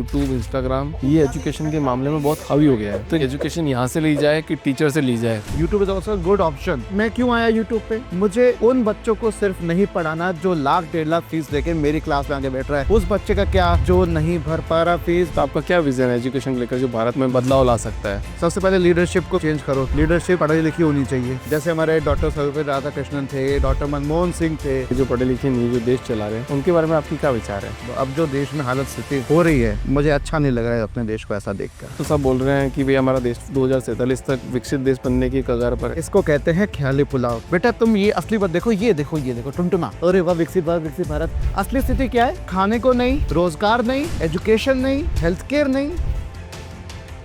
YouTube, Instagram ये education के मामले में बहुत हावी हो गया है। तो एजुकेशन यहाँ से ली जाए कि टीचर से ली जाए? YouTube is also good option. मैं क्यों आया यूट्यूब पे? मुझे उन बच्चों को सिर्फ नहीं पढ़ाना जो लाख 1.5 लाख फीस देके मेरी क्लास में आगे बैठ रहा है। उस बच्चे का क्या जो नहीं भर पा रहा फीस। तो आपका क्या विजन है एजुकेशन को लेकर जो भारत में बदलाव ला सकता है? सबसे पहले लीडरशिप को चेंज करो। लीडरशिप पढ़ी लिखी होनी चाहिए। जैसे हमारे डॉक्टर सर्वपल्ली राधाकृष्णन थे, डॉक्टर मनमोहन सिंह थे, जो पढ़े लिखे नहीं, जो देश चला रहे हैं, उनके बारे में आपकी क्या विचार है? अब जो देश में हालत स्थिति हो रही है, मुझे अच्छा नहीं लग रहा है अपने देश को ऐसा देखकर। तो सब बोल रहे हैं कि भाई हमारा देश 2047 तक विकसित देश बनने की कगार पर है। इसको कहते हैं ख्याली पुलाव। बेटा तुम ये असली बात देखो, ये देखो, ये देखो, टुनटुना। अरे वाह, विकसित भारत, विकसित भारत। असली स्थिति क्या है? खाने को नहीं, रोजगार नहीं, एजुकेशन नहीं, हेल्थ केयर नहीं।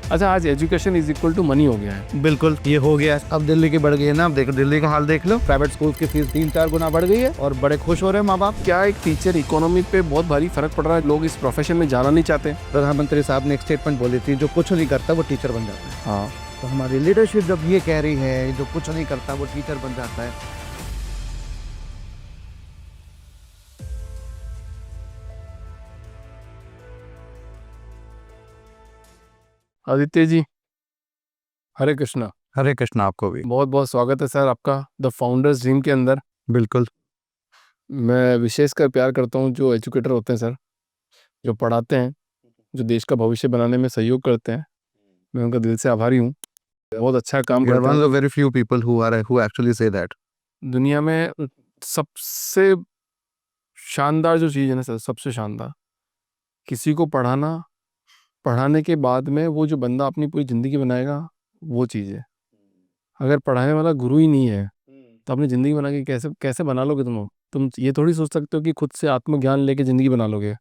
अच्छा, आज education is equal to money हो गया है। बिल्कुल, ये हो गया। अब दिल्ली की बढ़ गई है ना। अब देखो दिल्ली का हाल देख लो। प्राइवेट स्कूल की फीस 3-4 गुना बढ़ गई है और बड़े खुश हो रहे हैं माँ बाप। क्या एक टीचर इकोनॉमी पे बहुत भारी फर्क पड़ रहा है? लोग इस प्रोफेशन में जाना नहीं चाहते। प्रधानमंत्री साहब ने एक स्टेटमेंट बोली थी, जो कुछ नहीं करता वो टीचर बन जाता है। हाँ, तो हमारी लीडरशिप जब ये कह रही है जो कुछ नहीं करता वो टीचर बन जाता है। आदित्य जी, हरे कृष्णा। हरे कृष्ण। आपको भी बहुत बहुत स्वागत है सर आपका द फाउंडर्स ड्रीम के अंदर। बिल्कुल। मैं विशेषकर प्यार करता हूँ जो एजुकेटर होते हैं सर, जो पढ़ाते हैं, जो देश का भविष्य बनाने में सहयोग करते हैं। मैं उनका दिल से आभारी हूँ। बहुत अच्छा काम You are करते one of हैं। the very few people who actually say that. दुनिया में सबसे शानदार जो चीज़ है ना सर, सबसे शानदार, किसी को पढ़ाना, पढ़ाने के बाद में वो जो बंदा अपनी पूरी ज़िंदगी बनाएगा, वो चीज़ है। अगर पढ़ाने वाला गुरु ही नहीं है तो अपनी ज़िंदगी बना के कैसे कैसे बना लोगे तुम ये थोड़ी सोच सकते हो कि खुद से आत्मज्ञान लेके ज़िंदगी बना लोगे।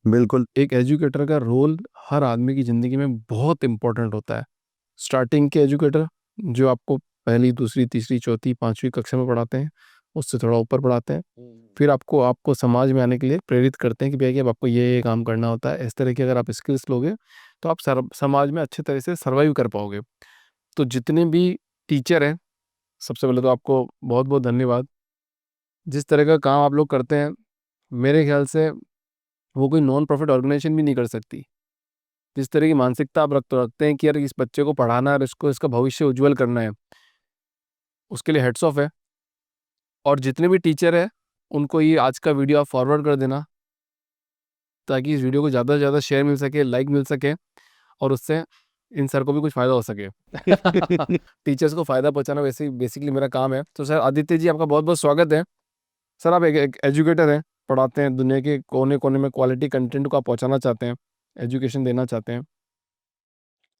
बिल्कुल। एक एजुकेटर का रोल हर आदमी की ज़िंदगी में बहुत इम्पोर्टेंट होता है। स्टार्टिंग के एजुकेटर जो आपको पहली, दूसरी, तीसरी, चौथी, पाँचवीं कक्षा में पढ़ाते हैं, उससे थोड़ा ऊपर पढ़ाते हैं, फिर आपको समाज में आने के लिए प्रेरित करते हैं कि भैया कि अब आपको ये काम करना होता है। इस तरह की अगर आप स्किल्स लोगे तो आप समाज में अच्छे तरह से सर्वाइव कर पाओगे। तो जितने भी टीचर हैं, सबसे पहले तो आपको बहुत बहुत धन्यवाद। जिस तरह का काम आप लोग करते हैं, मेरे ख्याल से वो कोई नॉन प्रॉफिट ऑर्गेनाइजेशन भी नहीं कर सकती। जिस तरह की मानसिकता आप रखते हैं कि यार इस बच्चे को पढ़ाना है और इसका भविष्य उज्जवल करना है, उसके लिए हेड्स ऑफ है। और जितने भी टीचर हैं उनको ये आज का वीडियो आप फॉरवर्ड कर देना, ताकि इस वीडियो को ज़्यादा से ज़्यादा शेयर मिल सके, लाइक मिल सके, और उससे इन सर को भी कुछ फ़ायदा हो सके। टीचर्स को फ़ायदा पहुंचाना वैसे ही बेसिकली मेरा काम है। तो सर आदित्य जी, आपका बहुत बहुत स्वागत है। सर आप एक एजुकेटर हैं, पढ़ाते हैं, दुनिया के कोने कोने में क्वालिटी कंटेंट को आप पहुंचाना चाहते हैं, एजुकेशन देना चाहते हैं।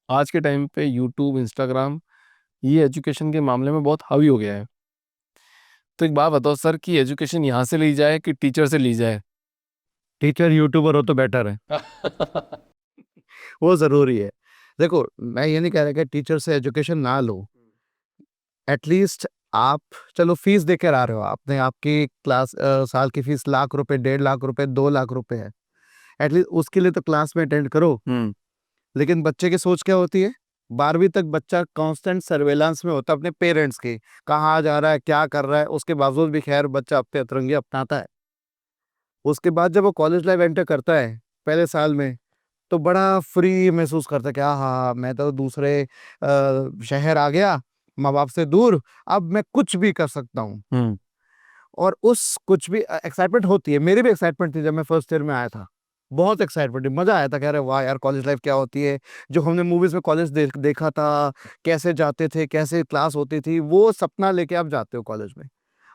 आज के टाइम पे यूट्यूब, इंस्टाग्राम ये एजुकेशन के मामले में बहुत हावी हो गया है। तो एक बात बताओ सर कि एजुकेशन यहाँ से ली जाए कि टीचर से ली जाए? टीचर यूट्यूबर हो तो बेटर है। वो जरूरी है। देखो, मैं ये नहीं कह रहा कि टीचर से एजुकेशन ना लो। एटलीस्ट आप, चलो फीस देकर आ रहे हो, आपने आपकी क्लास साल की फीस लाख रुपए, 1.5 लाख रुपए, 2 लाख रुपए है। एटलीस्ट उसके लिए तो क्लास में अटेंड करो। लेकिन बच्चे की सोच क्या होती है? 12वीं तक बच्चा कांस्टेंट सर्वेलांस में होता है अपने पेरेंट्स की, कहाँ जा रहा है, क्या कर रहा है। उसके बावजूद भी खैर बच्चा अपने अतरंगी अपनाता है। उसके बाद जब वो कॉलेज लाइफ एंटर करता है पहले साल में, तो बड़ा फ्री महसूस करता है कि हाँ, मैं तो दूसरे शहर आ गया, माँ बाप से दूर, अब मैं कुछ भी कर सकता हूँ। और उस कुछ भी एक्साइटमेंट होती है। मेरी भी एक्साइटमेंट थी जब मैं फर्स्ट ईयर में आया था। बहुत एक्साइटमेंट, मजा आया था। कह रहे वाह यार, कॉलेज लाइफ क्या होती है। जो हमने मूवीज में कॉलेज देखा था, कैसे जाते थे, कैसे क्लास होती थी, वो सपना लेके आप जाते हो कॉलेज में।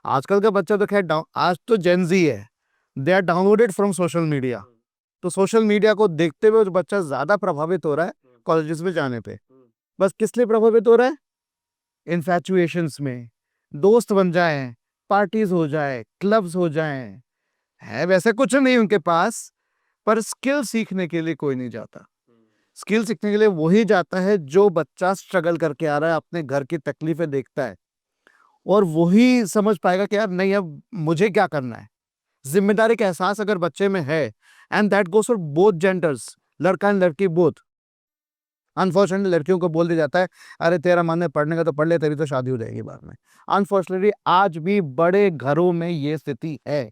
आजकल का बच्चा तो खैर आज तो जेन जी है, they are downloaded from social media. तो सोशल मीडिया को देखते हुए जो बच्चा ज्यादा प्रभावित हो रहा है कॉलेजेस में जाने पे। बस किस लिए प्रभावित हो रहा है? इन्फैचुएशंस में दोस्त बन जाए, पार्टीज हो जाए, क्लब्स हो जाए। है वैसे कुछ नहीं उनके पास, पर स्किल सीखने के लिए कोई नहीं जाता। स्किल सीखने के लिए वही जाता है जो बच्चा स्ट्रगल करके आ रहा है, अपने घर की तकलीफें देखता है, और वही समझ पाएगा कि यार नहीं, अब मुझे क्या करना है। जिम्मेदारी का एहसास अगर बच्चे में है, and that goes for both genders, लड़का एंड लड़की बोथ। अनफॉर्चुनेटली लड़कियों को बोल दिया जाता है, अरे तेरा मन है पढ़ने का तो पढ़ ले, तेरी तो शादी हो जाएगी बाद में। अनफॉर्चुनेटली आज भी बड़े घरों में ये स्थिति है।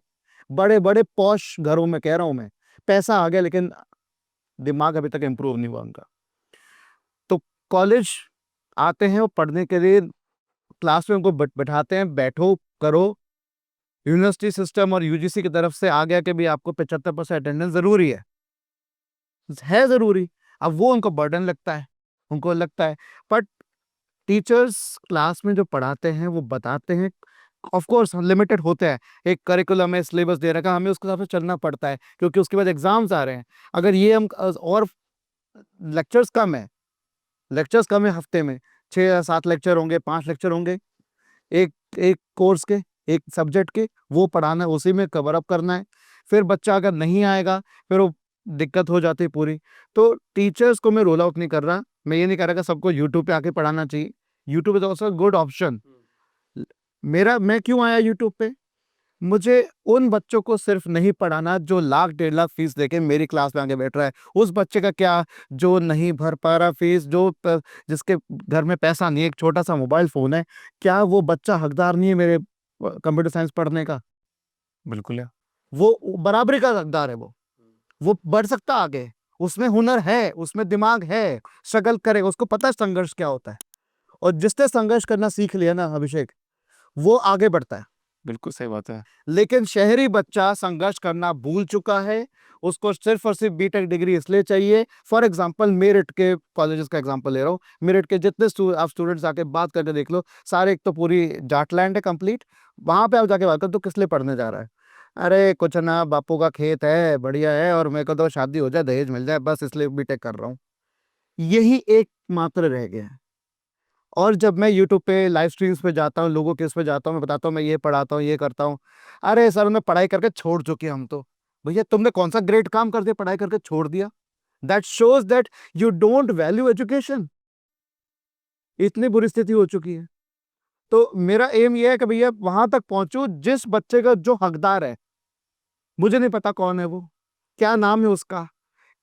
बड़े बड़े पॉश घरों में कह रहा हूं मैं। पैसा आ गया लेकिन दिमाग अभी तक इम्प्रूव नहीं हुआ उनका। तो कॉलेज आते हैं और पढ़ने के लिए क्लास में उनको बैठाते हैं, बैठो करो। यूनिवर्सिटी सिस्टम और यूजीसी की तरफ से आ गया कि भी आपको 75% अटेंडेंस जरूरी है जरूरी। अब वो उनको बर्डन लगता है, उनको लगता है। बट टीचर्स क्लास में जो पढ़ाते हैं वो बताते हैं, ऑफ कोर्स लिमिटेड होते हैं, एक करिकुलम है, सिलेबस दे रखा है, हमें उसके हिसाब से चलना पड़ता है क्योंकि उसके बाद एग्जाम्स आ रहे हैं। अगर ये हम और लेक्चर्स कम है हफ्ते में 6 या 7 लेक्चर होंगे, 5 लेक्चर होंगे एक एक कोर्स के, एक सब्जेक्ट के, वो पढ़ाना है, उसी में कवर अप करना है। फिर बच्चा अगर नहीं आएगा फिर वो दिक्कत हो जाती है पूरी। तो टीचर्स को मैं रोल आउट नहीं कर रहा, मैं ये नहीं कह रहा कि सबको यूट्यूब पे आके पढ़ाना चाहिए। YouTube is also good option. मैं क्यों आया यूट्यूब पे? मुझे उन बच्चों को सिर्फ नहीं पढ़ाना जो लाख 1.5 लाख फीस देके मेरी क्लास में आके बैठ रहा है। उस बच्चे का क्या जो नहीं भर पा रहा फीस, जिसके घर में पैसा नहीं है, एक छोटा सा मोबाइल फोन है, क्या वो बच्चा हकदार नहीं है मेरे कंप्यूटर साइंस पढ़ने का? बिल्कुल है। वो बराबरी का हकदार है। वो बढ़ सकता आगे, उसमें हुनर है, उसमें दिमाग है, स्ट्रगल करेगा, उसको पता है संघर्ष क्या होता है। और जिसने संघर्ष करना सीख लिया ना अभिषेक, वो आगे बढ़ता है। बिल्कुल सही बात है। लेकिन शहरी बच्चा संघर्ष करना भूल चुका है, उसको सिर्फ और सिर्फ बीटेक डिग्री इसलिए चाहिए। फॉर एग्जांपल मेरिट के कॉलेजेस का एग्जांपल ले रहा हूँ। मेरिट के जितने आप स्टूडेंट्स आके बात करके देख लो, सारे एक तो पूरी जाटलैंड है कंप्लीट। वहां पे आप जाके बात करो तो किस लिए पढ़ने जा रहा है? अरे कुछ ना, बापू का खेत है, बढ़िया है, और मेरे को तो शादी हो जाए, दहेज मिल जाए, बस इसलिए बीटेक कर रहा हूँ। यही एक मात्र रह गया है। और जब मैं यूट्यूब पे लाइव स्ट्रीम्स पे जाता हूँ, लोगों के उस पे जाता हूँ, मैं बताता हूँ मैं ये पढ़ाता हूँ, ये करता हूँ। अरे सर मैं पढ़ाई करके छोड़ चुके हैं हम तो। भैया तुमने कौन सा ग्रेट काम कर दिया, पढ़ाई करके छोड़ दिया? That shows that you don't value education. इतनी बुरी स्थिति हो चुकी है। तो मेरा एम ये है कि भैया वहां तक पहुंचू जिस बच्चे का जो हकदार है, मुझे नहीं पता कौन है वो, क्या नाम है उसका,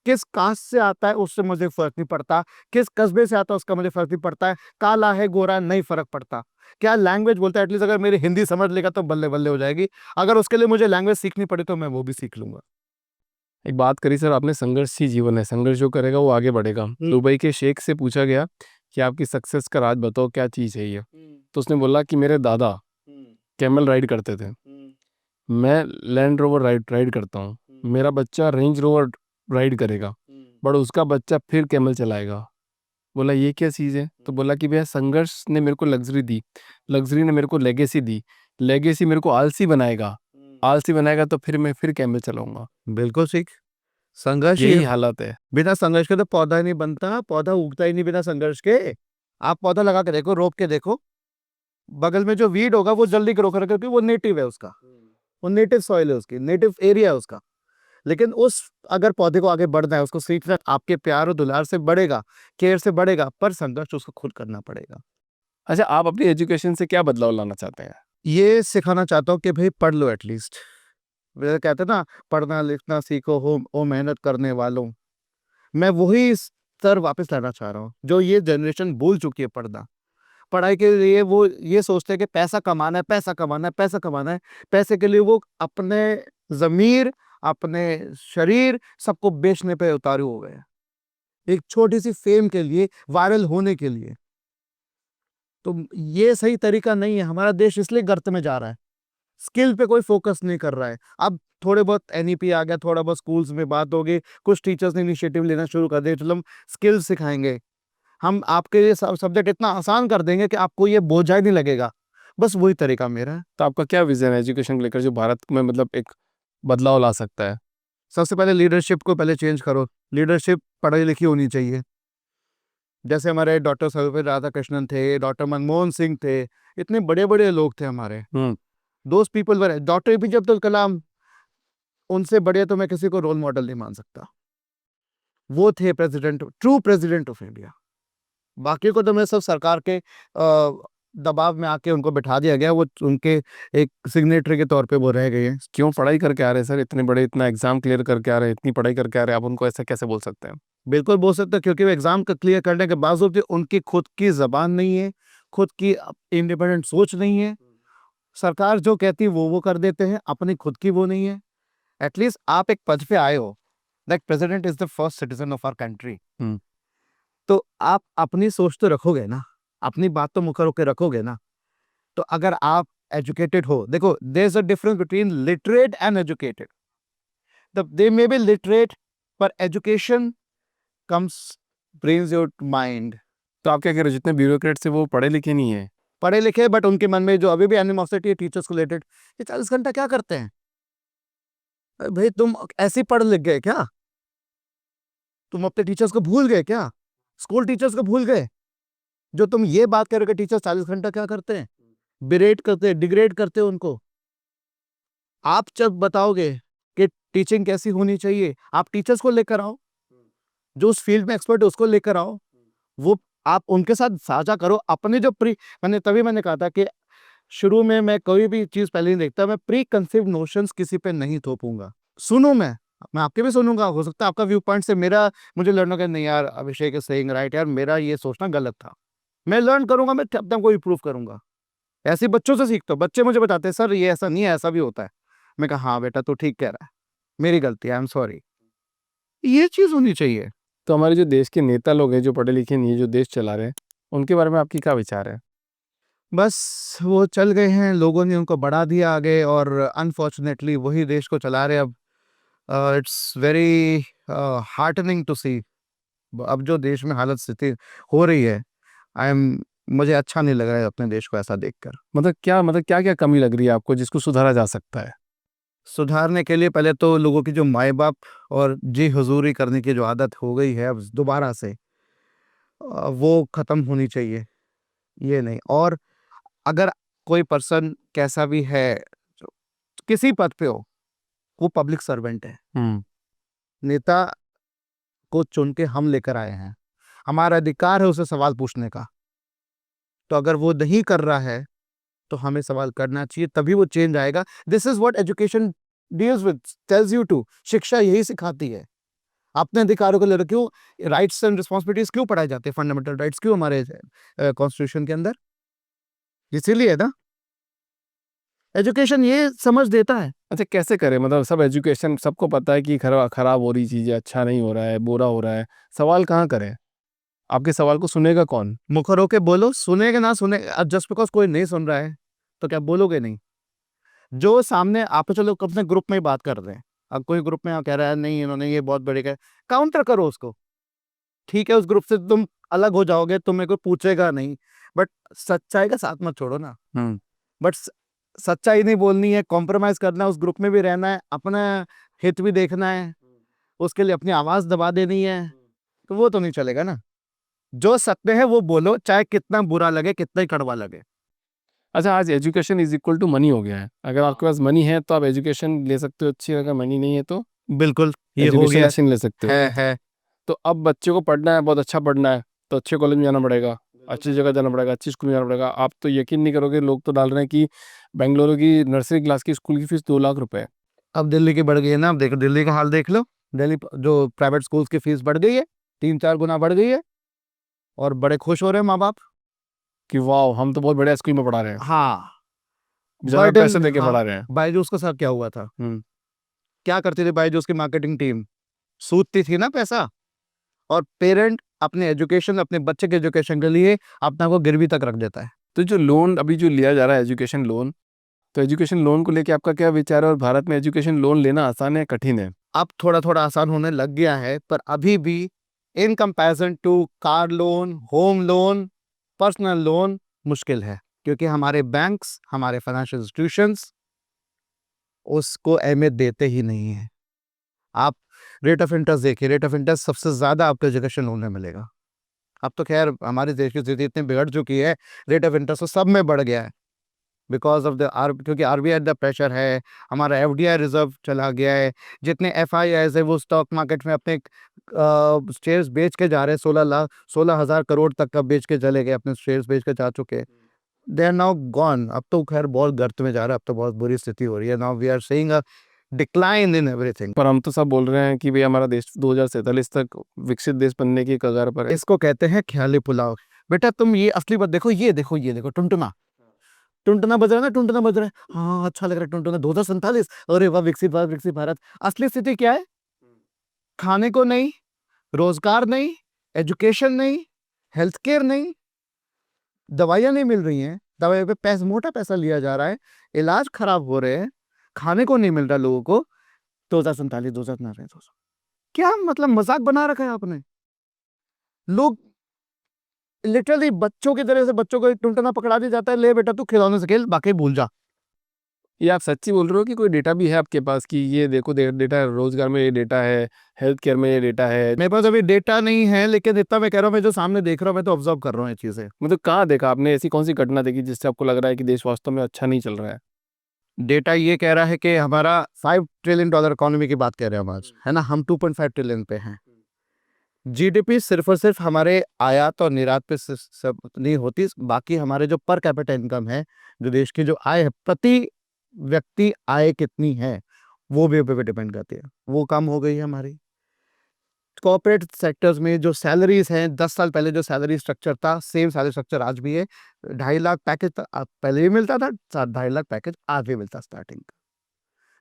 किस कास्ट से आता है उससे मुझे फर्क नहीं पड़ता, किस कस्बे से आता है उसका मुझे फर्क नहीं पड़ता है, काला है गोरा है नहीं फर्क पड़ता, क्या लैंग्वेज बोलता है, एटलीस्ट अगर मेरी हिंदी समझ लेगा तो बल्ले बल्ले हो जाएगी। अगर उसके लिए मुझे लैंग्वेज सीखनी पड़ी तो मैं वो भी सीख लूंगा। एक बात करी सर आपने, संघर्ष ही जीवन है, संघर्ष जो करेगा वो आगे बढ़ेगा। दुबई के शेख से पूछा गया कि आपकी सक्सेस का राज बताओ, क्या चीज़ है ये? तो उसने बोला कि मेरे दादा कैमल राइड करते थे, मैं लैंड रोवर राइड करता हूँ, मेरा बच्चा रेंज रोवर राइड करेगा, बट उसका बच्चा फिर कैमल चलाएगा। बोला ये क्या चीज़ है? तो बोला कि भैया संघर्ष ने मेरे को लग्जरी दी, लग्जरी ने मेरे को लेगेसी दी, लेगेसी मेरे को आलसी बनाएगा, आलसी बनाएगा तो फिर मैं फिर कैमल चलाऊंगा। बिल्कुल सीख। संघर्ष यही हालत है। बिना संघर्ष के तो पौधा नहीं बनता, पौधा उगता ही नहीं बिना संघर्ष के। आप पौधा लगा के देखो, रोप के देखो, बगल में जो वीड होगा वो जल्दी ग्रो करेगा क्योंकि वो नेटिव है उसका, वो नेटिव सॉइल है उसकी, नेटिव एरिया है उसका। लेकिन उस अगर पौधे को आगे बढ़ना है, उसको सीखना है, आपके प्यार और दुलार से बढ़ेगा, केयर से बढ़ेगा, पर संघर्ष उसको खुद करना पड़ेगा। अच्छा, आप अपनी एजुकेशन से क्या बदलाव लाना चाहते हैं? ये सिखाना चाहता हूँ कि भाई पढ़ लो एटलीस्ट। वे कहते हैं ना, पढ़ना लिखना सीखो हो ओ मेहनत करने वालों। मैं वही स्तर वापस लाना चाह रहा हूँ जो ये जनरेशन भूल चुकी है पढ़ना। पढ़ाई के लिए वो ये सोचते हैं कि पैसा कमाना है, पैसा कमाना है, पैसा कमाना है। पैसे के लिए वो अपने जमीर, अपने शरीर सबको बेचने पे उतारू हो गए, एक छोटी सी फेम के लिए, वायरल होने के लिए। तो ये सही तरीका नहीं है। हमारा देश इसलिए गर्त में जा रहा है, स्किल पे कोई फोकस नहीं कर रहा है। अब थोड़े बहुत एनईपी आ गया, थोड़ा बहुत स्कूल्स में बात होगी, कुछ टीचर्स ने इनिशिएटिव लेना शुरू कर दिया, चलो हम स्किल सिखाएंगे, हम आपके लिए सब्जेक्ट इतना आसान कर देंगे कि आपको ये बोझा ही नहीं लगेगा। बस वही तरीका मेरा है। तो आपका क्या विजन है एजुकेशन को लेकर जो भारत में मतलब एक बदलाव ला सकता है? सबसे पहले लीडरशिप को पहले चेंज करो। लीडरशिप पढ़ी लिखी होनी चाहिए। जैसे हमारे डॉक्टर सर्वपल्ली राधाकृष्णन थे, डॉक्टर मनमोहन सिंह थे, इतने बड़े बड़े लोग थे हमारे। Those people were, doctor APJ Abdul Kalam, उनसे बड़े तो मैं किसी को रोल मॉडल नहीं मान सकता। वो थे president, true president of India. बाकी को तो मैं सब सरकार के दबाव में आके उनको बिठा दिया गया, वो उनके एक सिग्नेटरी के तौर पे वो रह गए हैं। क्यों पढ़ाई करके आ रहे हैं सर, इतने बड़े, इतना एग्जाम क्लियर करके आ रहे हैं, इतनी पढ़ाई करके आ रहे हैं, आप उनको ऐसा कैसे बोल सकते हैं? बिल्कुल बोल सकते हैं, क्योंकि वो एग्जाम का क्लियर करने के बावजूद भी उनकी खुद की जबान नहीं है, खुद की इंडिपेंडेंट सोच नहीं है। सरकार जो कहती है वो कर देते हैं, अपनी खुद की वो नहीं है। एटलीस्ट आप एक पद पे आए हो, that president is the first citizen of our country. Hmm. तो आप अपनी सोच तो रखोगे ना, अपनी बात तो मुखर होकर रखोगे ना। तो अगर आप एजुकेटेड हो, देखो there is a difference between literate and educated. They may be literate, पर education comes brains your mind. तो आप क्या कह रहे हो, जितने ब्यूरोक्रेट्स है वो पढ़े लिखे नहीं है? पढ़े लिखे, बट उनके मन में जो अभी भी एनिमोसिटी है टीचर्स को रिलेटेड, ये 40 घंटा क्या करते हैं? अरे भाई तुम ऐसे ही पढ़ लिख गए क्या? तुम अपने टीचर्स को भूल गए क्या? स्कूल टीचर्स को भूल गए? जो तुम ये बात कर रहे हो कि टीचर 40 घंटा क्या करते हैं, बिरेट करते हैं, डिग्रेड करते हैं उनको। आप जब बताओगे कि टीचिंग कैसी होनी चाहिए, आप टीचर्स को लेकर आओ, जो उस फील्ड में एक्सपर्ट है उसको लेकर आओ, वो आप उनके साथ साझा करो अपने जो मैंने कहा था कि शुरू में मैं कोई भी चीज पहले नहीं देखता, मैं प्री कंसीव नोशंस किसी पे नहीं थोपूंगा। सुनू मैं आपके भी सुनूंगा, हो सकता है आपका व्यू पॉइंट से मेरा मुझे लर्न हो गया, नहीं यार अभिषेक इज सेइंग राइट, यार मेरा ये सोचना गलत था। मैं लर्न करूंगा, मैं अपने को इम्प्रूव करूंगा। ऐसे बच्चों से सीखता हूं, बच्चे मुझे बताते हैं सर ये ऐसा नहीं है, ऐसा भी होता है। मैं कहा हाँ बेटा तू ठीक कह रहा है, मेरी गलती, आई एम सॉरी। ये चीज होनी चाहिए। तो हमारे जो देश के नेता लोग हैं जो पढ़े लिखे नहीं है, जो देश चला रहे हैं, उनके बारे में आपकी क्या विचार है? बस वो चल गए हैं, लोगों ने उनको बढ़ा दिया आगे, और अनफॉर्चुनेटली वही देश को चला रहे अब। इट्स वेरी हार्टनिंग टू सी। अब जो देश में हालत स्थिति हो रही है, आई एम मुझे अच्छा नहीं लग रहा है अपने देश को ऐसा देखकर। मतलब क्या क्या कमी लग रही है आपको जिसको सुधारा जा सकता है? सुधारने के लिए पहले तो लोगों की जो माए बाप और जी हुजूरी करने की जो आदत हो गई है अब दोबारा से, वो खत्म होनी चाहिए। ये नहीं, और अगर कोई पर्सन कैसा भी है, जो किसी पद पे हो, वो पब्लिक सर्वेंट है। हम्म। नेता को चुन के हम लेकर आए हैं, हमारा अधिकार है उसे सवाल पूछने का। तो अगर वो नहीं कर रहा है तो हमें सवाल करना चाहिए, तभी वो चेंज आएगा। This is what education deals with, tells you to. शिक्षा यही सिखाती है। अपने अधिकारों को लेकर क्यों राइट्स एंड रिस्पॉन्सिबिलिटीज क्यों पढ़ाए जाते हैं, फंडामेंटल राइट्स क्यों हमारे कॉन्स्टिट्यूशन के अंदर? इसीलिए ना, एजुकेशन ये समझ देता है। अच्छा, कैसे करें? मतलब सब एजुकेशन, सबको पता है कि खराब खराब हो रही चीज़ है, अच्छा नहीं हो रहा है, बुरा हो रहा है, सवाल कहाँ करें? आपके सवाल को सुनेगा कौन? मुखर होके बोलो, सुनेगा ना सुने, अब जस्ट बिकॉज कोई नहीं सुन रहा है तो क्या बोलोगे नहीं? जो सामने आप तो चलो अपने ग्रुप में ही बात कर रहे हैं, अब कोई ग्रुप में कह रहा है नहीं इन्होंने ये बहुत बड़े कहा, काउंटर करो उसको। ठीक है, उस ग्रुप से तुम अलग हो जाओगे, तुम्हें कोई पूछेगा नहीं, बट सच्चाई का साथ मत छोड़ो ना। हम्म। बट सच्चाई नहीं बोलनी है, कॉम्प्रोमाइज करना है, उस ग्रुप में भी रहना है, अपना हित भी देखना है, उसके लिए अपनी आवाज दबा देनी है, तो वो तो नहीं चलेगा ना। जो सत्य है वो बोलो, चाहे कितना बुरा लगे, कितना ही कड़वा लगे। अच्छा, आज education is equal to money हो गया है। अगर आपके पास मनी है तो आप एजुकेशन ले सकते हो अच्छी, अगर मनी नहीं है तो बिल्कुल, ये हो एजुकेशन गया अच्छी नहीं ले सकते हो। है। तो अब बच्चे को पढ़ना है, बहुत अच्छा पढ़ना है, तो अच्छे कॉलेज में जाना पड़ेगा, अच्छी जगह जाना पड़ेगा, अच्छी स्कूल में जाना पड़ेगा। आप तो यकीन नहीं करोगे, लोग तो डाल रहे हैं कि बेंगलुरु की नर्सरी क्लास की स्कूल की फीस 2 लाख रुपए है। अब दिल्ली की बढ़ गई है ना, अब देखो दिल्ली का हाल देख लो। दिल्ली जो प्राइवेट स्कूल्स की फीस बढ़ गई है, 3-4 गुना बढ़ गई है, और बड़े खुश हो रहे हैं माँ बाप। कि वाह, हम तो बहुत बड़े स्कूल में पढ़ा रहे हैं, हाँ, ज्यादा पैसे बर्डन। देके हाँ, पढ़ा रहे हैं। बायजूस के साथ क्या हुआ था? हम्म। क्या करती थी बायजूस की मार्केटिंग टीम? सूदती थी ना पैसा, और पेरेंट अपने एजुकेशन, अपने बच्चे के एजुकेशन के लिए अपना को गिरवी तक रख देता है। तो जो लोन अभी जो लिया जा रहा है एजुकेशन लोन, तो एजुकेशन लोन को लेके आपका क्या विचार है? और भारत में एजुकेशन लोन लेना आसान है कठिन है? अब थोड़ा थोड़ा आसान होने लग गया है, पर अभी भी in comparison to car loan, home loan, personal loan मुश्किल है, क्योंकि हमारे बैंक्स, हमारे फाइनेंशियल इंस्टीट्यूशंस उसको अहमियत देते ही नहीं है। आप रेट ऑफ इंटरेस्ट देखिए, रेट ऑफ इंटरेस्ट सबसे ज्यादा आपको एजुकेशन लोन में मिलेगा। अब तो खैर हमारे देश की स्थिति इतनी बिगड़ चुकी है, रेट ऑफ इंटरेस्ट तो सब में बढ़ गया है, बिकॉज ऑफ द क्योंकि आरबीआई द प्रेशर है, हमारा एफडीआई रिजर्व चला गया है, जितने एफआईआईज है वो स्टॉक मार्केट में अपने शेयर्स बेच के जा रहे हैं, 16,000 करोड़ तक का बेच के चले गए, अपने शेयर्स बेच के जा चुके हैं। They are now gone. अब तो खैर बहुत गर्त में जा रहा है, अब तो बहुत बुरी स्थिति हो रही है। Now we are seeing a decline in everything. पर हम तो सब बोल रहे हैं कि भाई हमारा देश 2047 तक विकसित देश बनने की कगार पर है। इसको कहते हैं ख्याली पुलाव। बेटा तुम ये असली बात देखो, ये देखो, ये देखो, टुनटुना टुनटुना बज रहा है ना, टुनटुना बज रहा है, हाँ अच्छा लग रहा है टुनटुना, 2047, अरे वाह विकसित भारत, विकसित भारत। असली स्थिति क्या है? खाने को नहीं, रोजगार नहीं, एजुकेशन नहीं, हेल्थ केयर नहीं, दवाइयां नहीं मिल रही हैं, दवाई पे मोटा पैसा लिया जा रहा है, इलाज खराब हो रहे हैं, खाने को नहीं मिल रहा लोगों को। 2047, 2049, क्या मतलब मजाक बना रखा है आपने। लोग लिटरली बच्चों की तरह से बच्चों को एक टुनटना पकड़ा दिया जाता है, ले बेटा तू खिलौने से खेल, बाकी भूल जा। ये आप सच्ची बोल रहे हो कि कोई डेटा भी है आपके पास कि ये देखो डेटा है, रोजगार में ये डेटा है, हेल्थ केयर में ये डेटा है? मेरे पास अभी डेटा नहीं है, लेकिन इतना मैं कह रहा हूँ, मैं जो सामने देख रहा हूँ, मैं तो ऑब्जर्व कर रहा हूँ ये चीजें। मतलब कहाँ देखा आपने, ऐसी कौन सी घटना देखी जिससे आपको लग रहा है कि देश वास्तव में अच्छा नहीं चल रहा है? डेटा ये कह रहा है कि हमारा $5 ट्रिलियन इकोनॉमी की बात कर रहे हैं हम आज, है ना, हम 2.5 ट्रिलियन पे हैं। जीडीपी सिर्फ और सिर्फ हमारे आयात और निर्यात पे सब नहीं होती, बाकी हमारे जो पर कैपिटा इनकम है, जो देश की जो आय है, प्रति व्यक्ति आय कितनी है, वो भी पे डिपेंड करती है। वो कम हो गई है हमारी। कॉर्पोरेट सेक्टर्स में जो सैलरीज हैं, 10 साल पहले जो सैलरी स्ट्रक्चर था, सेम सैलरी स्ट्रक्चर आज भी है। 2.5 लाख पैकेज पहले भी मिलता था, 2.5 लाख पैकेज आज भी मिलता स्टार्टिंग का।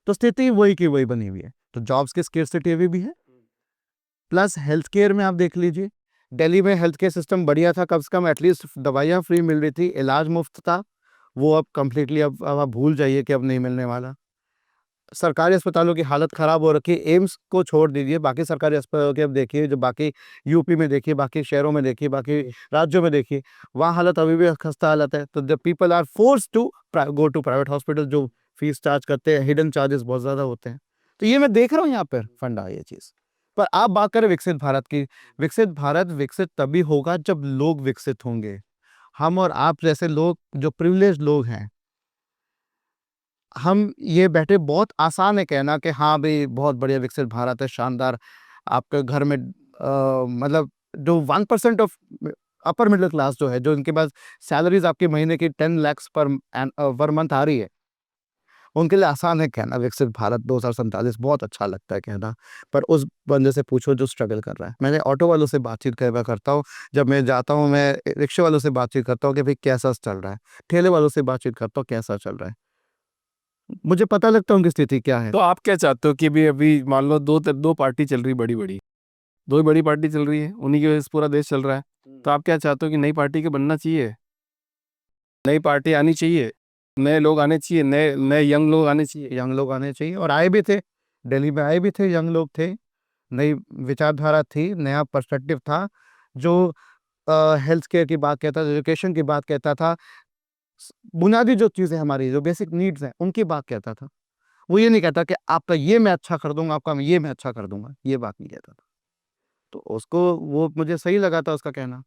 तो स्थिति वही की वही बनी हुई है। तो जॉब्स की स्केर्सिटी अभी भी है। प्लस हेल्थ केयर में आप देख लीजिए, दिल्ली में हेल्थ केयर सिस्टम बढ़िया था, कम से कम एटलीस्ट दवाइयाँ फ्री मिल रही थी, इलाज मुफ्त था। वो अब कंप्लीटली अब आप भूल जाइए कि अब नहीं मिलने वाला। सरकारी अस्पतालों की हालत खराब हो रखी है, एम्स को छोड़ दीजिए, बाकी सरकारी अस्पतालों की अब देखिए, जो बाकी यूपी में देखिए, बाकी शहरों में देखिए, बाकी राज्यों में देखिए, वहाँ हालत अभी भी खस्ता हालत है। तो the people are force to go to private hospital, जो फीस चार्ज करते हैं, हिडन चार्जेस बहुत ज़्यादा होते हैं। तो ये मैं देख रहा हूँ यहाँ पर फंडा ये चीज़। पर आप बात करें विकसित भारत की, विकसित भारत विकसित तभी होगा जब लोग विकसित होंगे। हम और आप जैसे लोग, जो प्रिविलेज लोग हैं, हम ये बैठे, बहुत आसान है कहना कि हाँ भाई बहुत बढ़िया विकसित भारत है, शानदार। आपके घर में मतलब जो 1% ऑफ अपर मिडिल क्लास जो है, जो इनके पास सैलरीज आपके महीने की 10 lakhs पर मंथ आ रही है, उनके लिए आसान है कहना विकसित भारत 2047, बहुत अच्छा लगता है कहना। पर उस बंदे से पूछो जो स्ट्रगल कर रहा है। मैंने ऑटो वालों से बातचीत करता हूँ, जब मैं जाता हूँ, मैं रिक्शे वालों से बातचीत करता हूँ कि भाई कैसा चल रहा है, ठेले वालों से बातचीत करता हूँ कैसा चल रहा है, मुझे पता लगता है उनकी स्थिति क्या है। तो आप क्या चाहते हो कि भी अभी मान लो दो पार्टी चल रही, बड़ी बड़ी दो ही बड़ी पार्टी चल रही है, उन्हीं की वजह से पूरा देश चल रहा है। तो आप क्या चाहते हो कि नई पार्टी के बनना चाहिए, नई पार्टी आनी चाहिए, नए लोग आने चाहिए, नए नए यंग लोग आने चाहिए? यंग लोग आने चाहिए, और आए भी थे, दिल्ली में आए भी थे, यंग लोग थे, नई विचारधारा थी, नया पर्सपेक्टिव था। जो हेल्थ केयर की बात कहता था, एजुकेशन की बात कहता था, बुनियादी जो चीज़ें हमारी जो बेसिक नीड्स हैं उनकी बात कहता था। वो ये नहीं कहता कि आपका ये मैं अच्छा कर दूंगा, आपका ये मैं अच्छा कर दूंगा, ये बात नहीं कहता था। तो उसको, वो मुझे सही लगा था उसका कहना।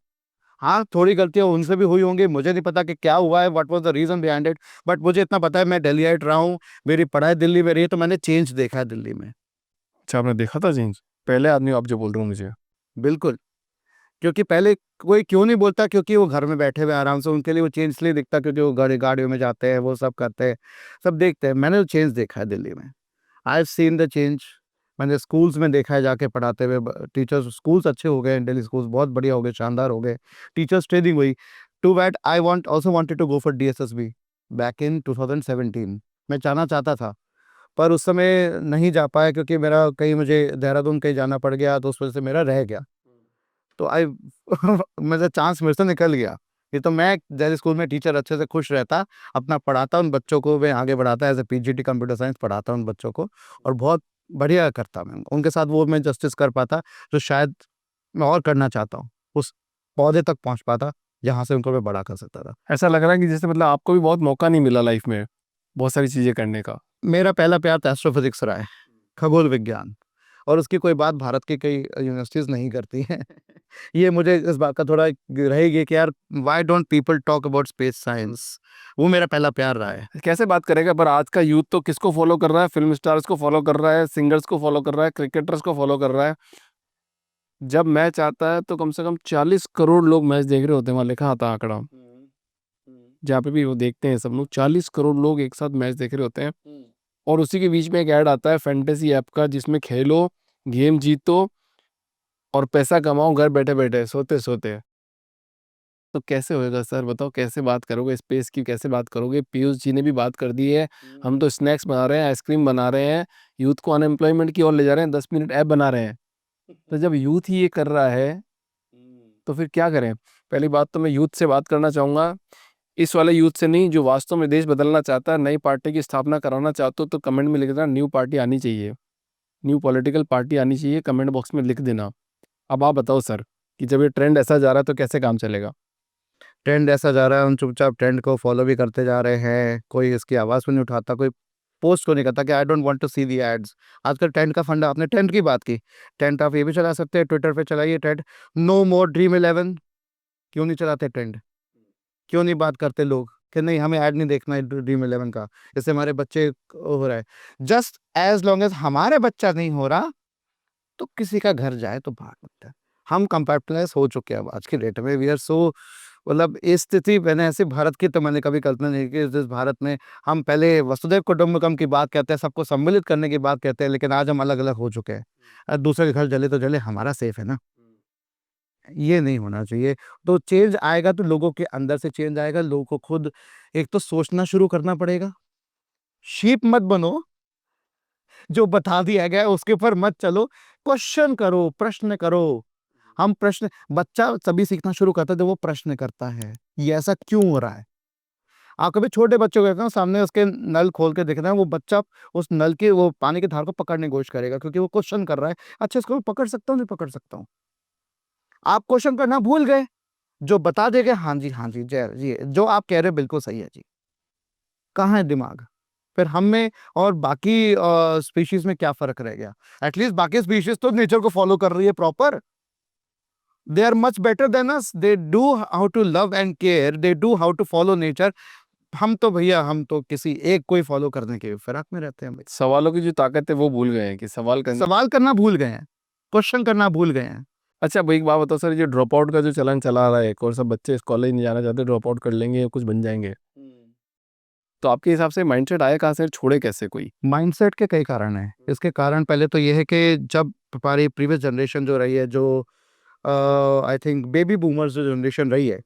हाँ, थोड़ी गलतियाँ उनसे भी हुई होंगी, मुझे नहीं पता कि क्या हुआ है, what was the reason behind it. But मुझे इतना पता है, मैं दिल्लीइट रहा हूँ, मेरी पढ़ाई दिल्ली में रही है, तो मैंने चेंज देखा है दिल्ली में। अच्छा, आपने देखा था चेंज? पहले आदमी आप जो बोल रहे हो मुझे। बिल्कुल। क्योंकि पहले कोई क्यों नहीं बोलता, क्योंकि वो घर में बैठे हुए आराम से, उनके लिए वो चेंज इसलिए दिखता क्योंकि वो गाड़ियों में जाते हैं, वो सब करते हैं, सब देखते हैं। मैंने वो चेंज देखा है दिल्ली में, I have seen the change. मैंने स्कूल्स में देखा है जाके पढ़ाते हुए, टीचर्स, स्कूल्स अच्छे हो गए, दिल्ली स्कूल्स बहुत बढ़िया हो गए, शानदार हो गए, टीचर्स ट्रेनिंग हुई। Too bad I want also wanted to go for DSSB back in 2017। मैं चाहता था, पर उस समय नहीं जा पाया, क्योंकि मेरा कहीं, मुझे देहरादून कहीं जाना पड़ गया, तो उस वजह से मेरा रह गया। तो आई मेरा चांस मेरे से निकल गया। ये तो मैं दिल्ली स्कूल में टीचर अच्छे से खुश रहता, अपना पढ़ाता, उन बच्चों को मैं आगे बढ़ाता, as a PGT computer science पढ़ाता उन बच्चों को, और बहुत बढ़िया करता मैं उनके साथ, वो मैं जस्टिस कर पाता जो शायद मैं और करना चाहता हूँ, उस पौधे तक पहुँच पाता जहाँ से उनको मैं बड़ा कर सकता था। ऐसा लग रहा है कि जैसे मतलब आपको भी बहुत मौका नहीं मिला लाइफ में बहुत सारी चीजें करने का। मेरा पहला प्यार तो एस्ट्रोफिजिक्स रहा है, खगोल विज्ञान, और उसकी कोई बात भारत की कई यूनिवर्सिटीज़ नहीं करती हैं। ये मुझे इस बात का थोड़ा रहेगी कि यार, why don't people talk about space science. वो मेरा पहला प्यार रहा है। कैसे बात करेगा, पर आज का यूथ तो किसको फॉलो कर रहा है? फिल्म स्टार्स को फॉलो कर रहा है, सिंगर्स को फॉलो कर रहा है, क्रिकेटर्स को फॉलो कर रहा है। जब मैच आता है तो कम से कम 40 करोड़ लोग मैच देख रहे होते हैं, वहाँ लिखा आता है आंकड़ा, जहाँ पे भी वो देखते हैं सब लोग, 40 करोड़ लोग एक साथ मैच देख रहे होते हैं। और उसी के बीच में एक ऐड आता है फैंटेसी ऐप का, जिसमें खेलो, गेम जीतो और पैसा कमाओ घर बैठे बैठे, सोते सोते। तो कैसे होएगा सर, बताओ कैसे बात करोगे स्पेस की, कैसे बात करोगे? पीयूष जी ने भी बात कर दी है, हम तो स्नैक्स बना रहे हैं, आइसक्रीम बना रहे हैं, यूथ को अनएम्प्लॉयमेंट की ओर ले जा रहे हैं, 10 मिनट ऐप बना रहे हैं। तो जब यूथ ही ये कर रहा है तो फिर क्या करें? पहली बात तो मैं यूथ से बात करना चाहूँगा, इस वाले यूथ से नहीं जो वास्तव में देश बदलना चाहता है, नई पार्टी की स्थापना कराना चाहते हो तो कमेंट में लिख देना न्यू पार्टी आनी चाहिए, न्यू पॉलिटिकल पार्टी आनी चाहिए, कमेंट बॉक्स में लिख देना। अब आप बताओ सर कि जब ये ट्रेंड ऐसा जा रहा है तो कैसे काम चलेगा? ट्रेंड ऐसा जा रहा है, हम चुपचाप ट्रेंड को फॉलो भी करते जा रहे हैं, कोई इसकी आवाज़ भी नहीं उठाता, कोई पोस्ट को नहीं करता कि I don't want to see the ads. आजकल ट्रेंड का फंडा, आपने ट्रेंड की बात की, ट्रेंड आप ये भी चला सकते हैं, ट्विटर पे चलाइए ट्रेंड, नो मोर ड्रीम 11। क्यों नहीं चलाते ट्रेंड? क्यों नहीं बात करते लोग कि नहीं हमें ऐड नहीं देखना है ड्रीम 11 का, इससे हमारे बच्चे हो रहा है। जस्ट एज लॉन्ग एज हमारे बच्चा नहीं हो रहा तो किसी का घर जाए तो बात होता है। हम कंपार्टमेंटलाइज हो चुके हैं अब आज के डेट में, वी आर सो, मतलब इस स्थिति मैंने ऐसे भारत की तो मैंने कभी कल्पना नहीं की जिस भारत में हम पहले वसुधैव कुटुंबकम की बात कहते हैं, सबको सम्मिलित करने की बात कहते हैं, लेकिन आज हम अलग अलग हो चुके हैं। दूसरे के घर जले तो जले, हमारा सेफ है ना, ये नहीं होना चाहिए। तो चेंज आएगा तो लोगों के अंदर से चेंज आएगा, लोगों को खुद एक तो सोचना शुरू करना पड़ेगा। शीप मत बनो, जो बता दिया गया है उसके ऊपर मत चलो, क्वेश्चन करो, प्रश्न करो। हम प्रश्न, बच्चा तभी सीखना शुरू करता है जब वो प्रश्न करता है, ये ऐसा क्यों हो रहा है। आप कभी छोटे बच्चों को देखते हो, सामने उसके नल खोल के देखना है, वो बच्चा उस नल की वो पानी की धार को पकड़ने की कोशिश करेगा क्योंकि वो क्वेश्चन कर रहा है, अच्छा इसको मैं पकड़ सकता हूँ नहीं पकड़ सकता हूँ। आप क्वेश्चन करना भूल गए, जो बता देगा हाँ जी जय जी, जो आप कह रहे हो बिल्कुल सही है जी, कहाँ है दिमाग? फिर हम में और बाकी स्पीशीज में क्या फर्क रह गया? एटलीस्ट बाकी स्पीशीज तो नेचर को फॉलो कर रही है proper, they are much better than us, they do how to love and care, they do how to follow nature। हम तो भैया, हम तो किसी एक को ही फॉलो करने के फिराक में रहते हैं भाई। सवालों की जो ताकत है वो भूल गए हैं कि सवाल करना भूल गए हैं, क्वेश्चन करना भूल गए हैं। अच्छा भाई एक बात बताओ सर, ये ड्रॉप आउट का जो चलन चला रहा है, और सब बच्चे इस कॉलेज नहीं जाना चाहते, ड्रॉप आउट कर लेंगे या कुछ बन जाएंगे, तो आपके हिसाब से माइंडसेट आया कहाँ से, छोड़े कैसे कोई? माइंडसेट के कई कारण हैं। इसके कारण पहले तो ये है कि जब हमारी प्रीवियस जनरेशन जो रही है, जो आई थिंक बेबी बूमर्स जो जनरेशन रही है,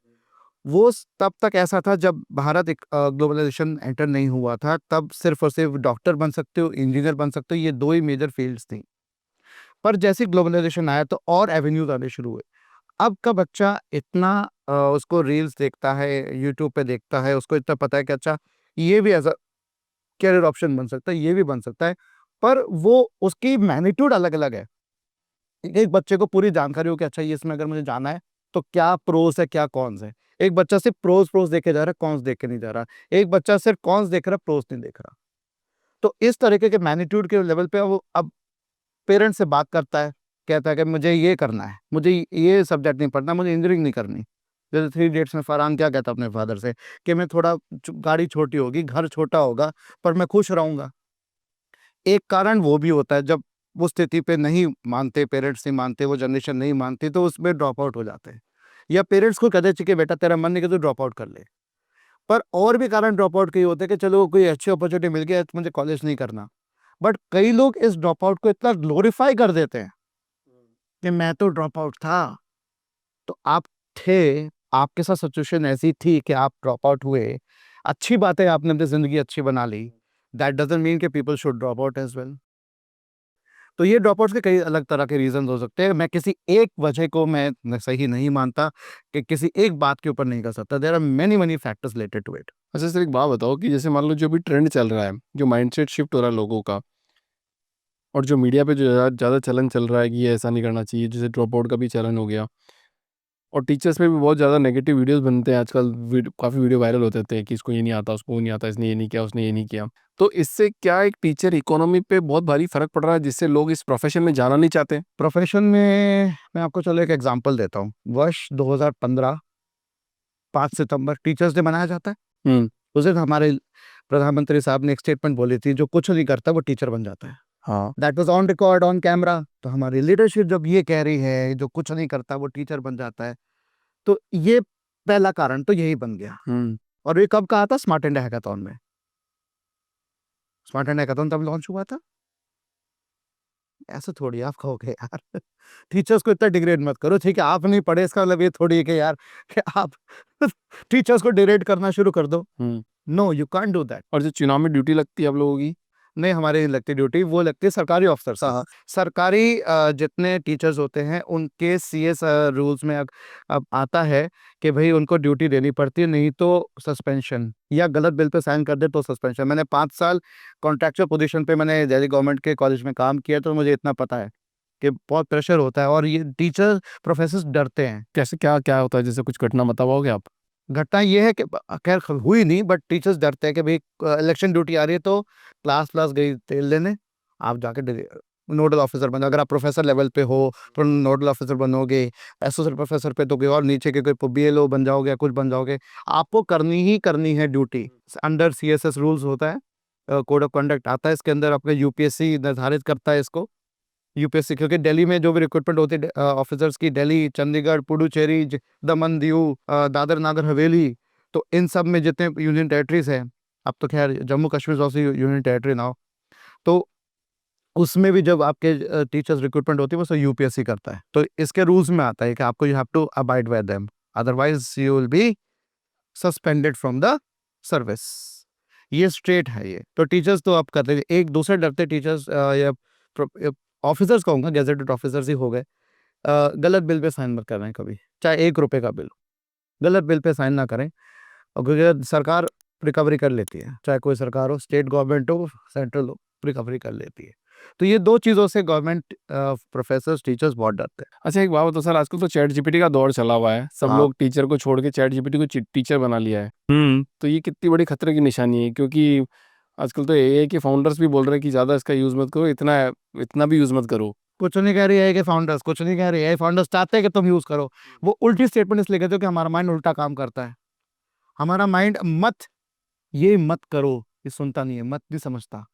वो तब तक ऐसा था जब भारत एक ग्लोबलाइजेशन एंटर नहीं हुआ था, तब सिर्फ और सिर्फ डॉक्टर बन सकते हो, इंजीनियर बन सकते हो, ये दो ही मेजर फील्ड्स थी। पर जैसे ग्लोबलाइजेशन आया तो और एवेन्यूज आने शुरू हुए। अब का बच्चा इतना उसको रील्स देखता है, यूट्यूब पे देखता है, उसको इतना पता है कि अच्छा ये भी ऐसा कैरियर ऑप्शन बन सकता है, ये भी बन सकता है, पर वो उसकी मैग्नीट्यूड अलग अलग है। एक बच्चे को पूरी जानकारी हो कि अच्छा ये इसमें अगर मुझे जाना है तो क्या प्रोस है क्या कॉन्स है। एक बच्चा सिर्फ प्रोस देखे जा रहा है, कॉन्स देख के नहीं जा रहा। एक बच्चा सिर्फ कॉन्स देख रहा है, प्रोस नहीं देख रहा। तो इस तरीके के मैग्नीट्यूड के लेवल पे वो अब पेरेंट्स से बात करता है, कहता है कि मुझे ये करना है, मुझे ये सब्जेक्ट नहीं पढ़ना, मुझे इंजीनियरिंग नहीं करनी। जैसे 3 इडियट्स में फरहान क्या कहता अपने फादर से कि मैं थोड़ा गाड़ी छोटी होगी, घर छोटा होगा, पर मैं खुश रहूंगा। एक कारण वो भी होता है जब वो स्थिति पे नहीं मानते, पेरेंट्स नहीं मानते, वो जनरेशन नहीं मानती, तो उसमें ड्रॉप आउट हो जाते हैं। या पेरेंट्स को कहते चाहिए बेटा तेरा मन नहीं कि तू ड्रॉप आउट कर ले। पर और भी कारण ड्रॉप आउट के ही होते हैं कि चलो कोई अच्छी अपॉर्चुनिटी मिल गया तो मुझे कॉलेज नहीं करना। बट कई लोग इस ड्रॉप आउट को इतना ग्लोरीफाई कर देते हैं कि मैं तो ड्रॉप आउट था। तो आप थे, आपके साथ सिचुएशन ऐसी थी कि आप ड्रॉप आउट हुए, अच्छी बात है, आपने अपनी जिंदगी अच्छी बना ली। दैट डजंट मीन कि people should drop out as well. तो ये ड्रॉप आउट्स के कई अलग तरह के रीजन हो सकते हैं। मैं किसी एक वजह को मैं सही नहीं मानता कि किसी एक बात के ऊपर नहीं कर सकता। There are many many factors related to it. अच्छा सर एक बात बताओ कि जैसे मान लो जो भी ट्रेंड चल रहा है, जो माइंडसेट शिफ्ट हो रहा है लोगों का, और जो मीडिया पे जो ज़्यादा चलन चल रहा है कि ये ऐसा नहीं करना चाहिए, जैसे ड्रॉप आउट का भी चलन हो गया, और टीचर्स पे भी बहुत ज़्यादा नेगेटिव वीडियोस बनते हैं आजकल, काफ़ी वीडियो वायरल होते थे कि इसको ये नहीं आता, उसको वो नहीं आता, इसने ये नहीं किया, उसने ये नहीं किया, तो इससे क्या एक टीचर इकोनॉमी पे बहुत भारी फर्क पड़ रहा है जिससे लोग इस प्रोफेशन में जाना नहीं चाहते? प्रोफेशन में मैं आपको चलो एक एग्जांपल देता हूँ। वर्ष 2015 5 सितंबर टीचर्स डे मनाया जाता है। उस दिन हमारे प्रधानमंत्री साहब ने एक स्टेटमेंट बोली थी, जो कुछ नहीं करता वो टीचर बन जाता है। हाँ। That was on record, on camera. तो हमारी लीडरशिप जब ये कह रही है जो कुछ नहीं करता वो टीचर बन जाता है, तो ये पहला कारण तो यही बन गया। और ये कब कहा था? स्मार्ट इंडिया हैकाथॉन में। स्मार्ट इंडिया हैकाथॉन तब लॉन्च हुआ था। ऐसे थोड़ी आप कहोगे यार टीचर्स को इतना डिग्रेड मत करो। ठीक है आप नहीं पढ़े, इसका मतलब ये थोड़ी है कि यार कि आप टीचर्स को डिग्रेड करना शुरू कर दो। No, you can't do that. और जो चुनाव में ड्यूटी लगती है आप लोगों की, नहीं, हमारी नहीं लगती ड्यूटी, वो लगती है सरकारी ऑफिसर से। हाँ सरकारी जितने टीचर्स होते हैं उनके सीएस रूल्स में अब आता है कि भाई उनको ड्यूटी देनी पड़ती है, नहीं तो सस्पेंशन, या गलत बिल पे साइन कर दे तो सस्पेंशन। मैंने 5 साल कॉन्ट्रैक्चुअल पोजीशन पे मैंने दिल्ली गवर्नमेंट के कॉलेज में काम किया, तो मुझे इतना पता है कि बहुत प्रेशर होता है और ये टीचर प्रोफेसर डरते हैं। कैसे, क्या क्या होता है, जैसे कुछ घटना बताओगे आप? घटना ये है कि खैर हुई नहीं, बट टीचर्स डरते हैं कि भाई इलेक्शन ड्यूटी आ रही है तो क्लास गई तेल लेने, आप जाके नोडल ऑफिसर बनो। अगर आप प्रोफेसर लेवल पे हो तो नोडल ऑफिसर बनोगे, एसोसिएट प्रोफेसर पे तो कोई और नीचे के कोई बीएलओ बन जाओगे या कुछ बन जाओगे। आपको करनी ही करनी है ड्यूटी, अंडर सीएसएस रूल्स होता है, कोड ऑफ कंडक्ट आता है, इसके अंदर आपका यूपीएससी निर्धारित करता है इसको। यूपीएससी, क्योंकि दिल्ली में जो भी रिक्रूटमेंट होती है ऑफिसर्स की, दिल्ली, चंडीगढ़, पुडुचेरी, दमन दीव, दादर नागर हवेली, तो इन सब में जितने यूनियन टेरिटरीज हैं, अब तो खैर Jammu Kashmir also union territory now, तो उसमें भी जब आपके टीचर्स रिक्रूटमेंट होती है वो सब यूपीएससी करता है। तो इसके रूल्स में आता है कि आपको you have to abide by them, otherwise you will be suspended from the service. ये स्ट्रेट है ये। तो टीचर्स तो आप करते हैं, एक दूसरे डरते टीचर्स या ऑफिसर्स कहूँगा, गैजेटेड ऑफिसर्स ही हो गए, गलत बिल पे साइन मत करना है कभी, चाहे 1 रुपए का बिल, गलत बिल पे साइन ना करें। और क्योंकि सरकार रिकवरी कर लेती है, चाहे कोई सरकार हो, स्टेट गवर्नमेंट हो, सेंट्रल हो, रिकवरी कर लेती है। तो ये 2 चीज़ों से गवर्नमेंट प्रोफेसर्स टीचर्स बहुत डरते हैं। अच्छा एक बात बताओ सर, आजकल तो चैट जीपीटी का दौर चला हुआ है, सब हाँ। लोग टीचर को छोड़ के चैट जीपीटी को टीचर बना लिया है। तो ये कितनी बड़ी खतरे की निशानी है, क्योंकि आजकल तो एआई के फाउंडर्स भी बोल रहे हैं कि ज़्यादा इसका यूज़ मत करो, इतना इतना भी यूज़ मत करो। कुछ नहीं कह रही है कि फाउंडर्स, कुछ नहीं कह रही है, फाउंडर्स चाहते हैं कि तुम यूज करो। वो उल्टी स्टेटमेंट इसलिए कहते हो कि हमारा माइंड उल्टा काम करता है। हमारा माइंड ये मत करो, ये सुनता नहीं है, मत नहीं समझता।